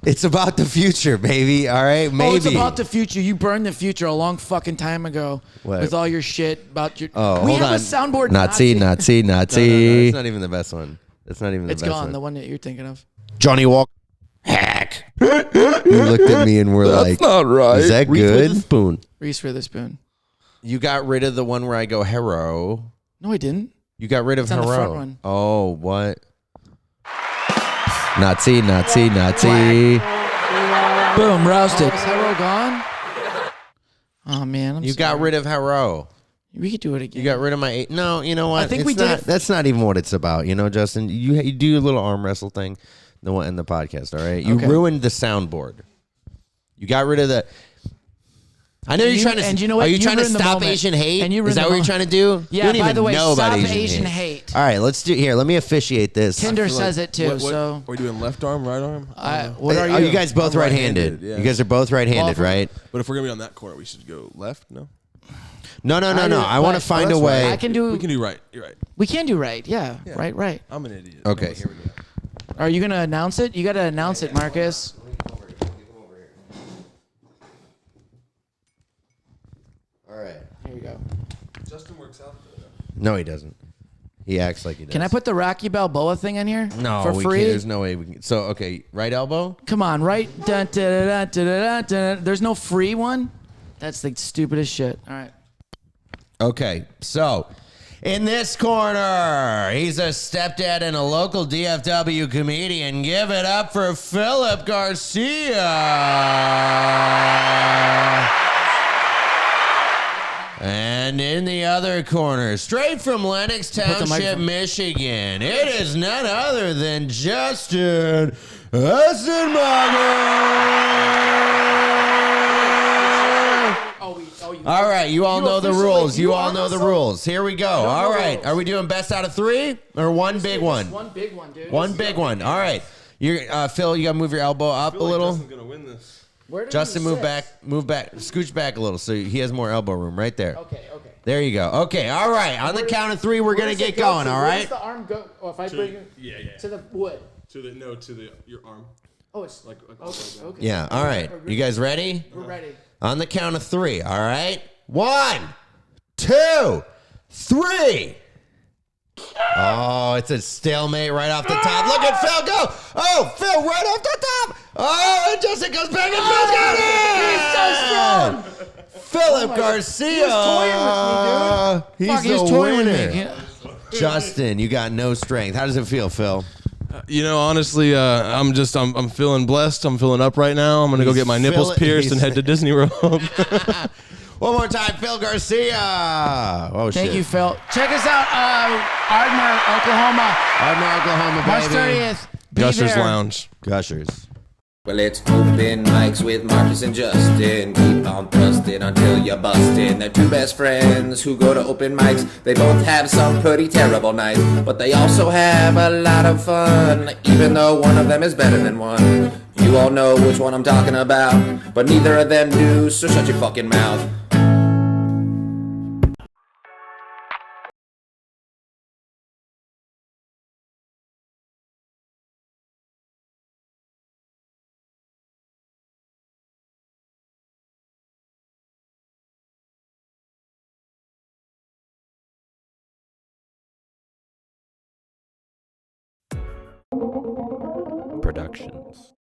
It's about the future, baby. All right, maybe. Oh, it's about the future. You burned the future a long fucking time ago with all your shit about your. Oh, we hold have on. a soundboard. Nazi. No, it's not even the best one. It's not even the It's best gone. one. The one that you're thinking of. Johnny Walker. Hack. You looked at me and were like, That's not right. Is that Reese good? Witherspoon. Reese Witherspoon. You got rid of the one where I go hero. No, I didn't. You got rid of on hero. the front one. Oh, what? Nazi. Boom, roasted. Is Hero gone? Oh man, I'm You sorry. got rid of hero. We could do it again. You got rid of my 8. No, you know what? I think It's we did not- it- That's not even what it's about. You know, Justin, you do your little arm wrestle thing. The one in the podcast. All right, you Okay. ruined the soundboard. You got rid of the. I know you're trying to. and you know what? Are you, You trying to ruined the stop moment. Asian hate? And you Is ruined that the what you're moment. trying to do? Yeah, You don't by even the way, know about stop Asian, Asian hate. hate. All right, let's do here. Let me officiate this. Tinder says it too. So Are we doing left arm, right arm? what are you? Are you guys both I'm right-handed? right-handed, yeah. You guys are both right-handed, Well, right? But if we're gonna be on that corner, we should go left. No. No. I want to find a that's way. right. I can do. We can do right. You're right. We can do right. Yeah. Right. I'm an idiot. Okay, here we go. Are you gonna announce it? You gotta announce it, Marcus. All right. Here you go. Justin works out. No, he doesn't. He acts like he does. Can I put the Rocky Balboa thing in here? No, for we free. can't. There's no way we can. So, okay, right elbow? Come on, right? Dun, dun, dun, dun, dun, dun, dun. There's no free one. That's the stupidest shit. All right. Okay, so in this corner, he's a stepdad and a local DFW comedian. Give it up for Phillip Garcia. And in the other corner, straight from Lenox the Township, microphone. Michigan, it is none other than Justin Essenmacher. All right, you all know the rules. You all know the rules. Here we go. All right, are we doing best out of 3 or one big one? One big one, dude. One big one. All right, you're Phil. You gotta move your elbow up a little. Justin's gonna win this. Where did Justin, you move sit? back, scooch back a little so he has more elbow room right there. Okay. There you go. Okay, all right. On the count of 3, we're gonna get going. All Where right. does the arm go? Oh, if I bring it to the wood. To your arm. Oh, it's Like okay. Yeah. All right. You guys ready? We're ready. On the count of 3. All right. 1, 2, 3. Oh, it's a stalemate right off the top. Look at Phil go. Oh, Phil right off the top. Oh, and Justin goes back and Phil's got it. He's so strong. Phillip Garcia. He was toying with me, dude. He's Fuck, he was the toying with winner. me. Yeah. Justin, you got no strength. How does it feel, Phil? You know, honestly, I'm feeling blessed. I'm feeling up right now. I'm gonna go get my nipples pierced and head to Disney World. One more time, Phil Garcia. Oh, shit. Thank you, Phil. Check us out, Ardmore, Oklahoma, Ardmore, Oklahoma, March baby. 30th. Be Gushers there. Lounge. Gushers. Well, it's open mics with Marcus and Justin. Keep on thrusting until you're busting. They're two best friends who go to open mics. They both have some pretty terrible nights, but they also have a lot of fun, even though one of them is better than one. You all know which one I'm talking about, but neither of them do, so shut your fucking mouth. Productions.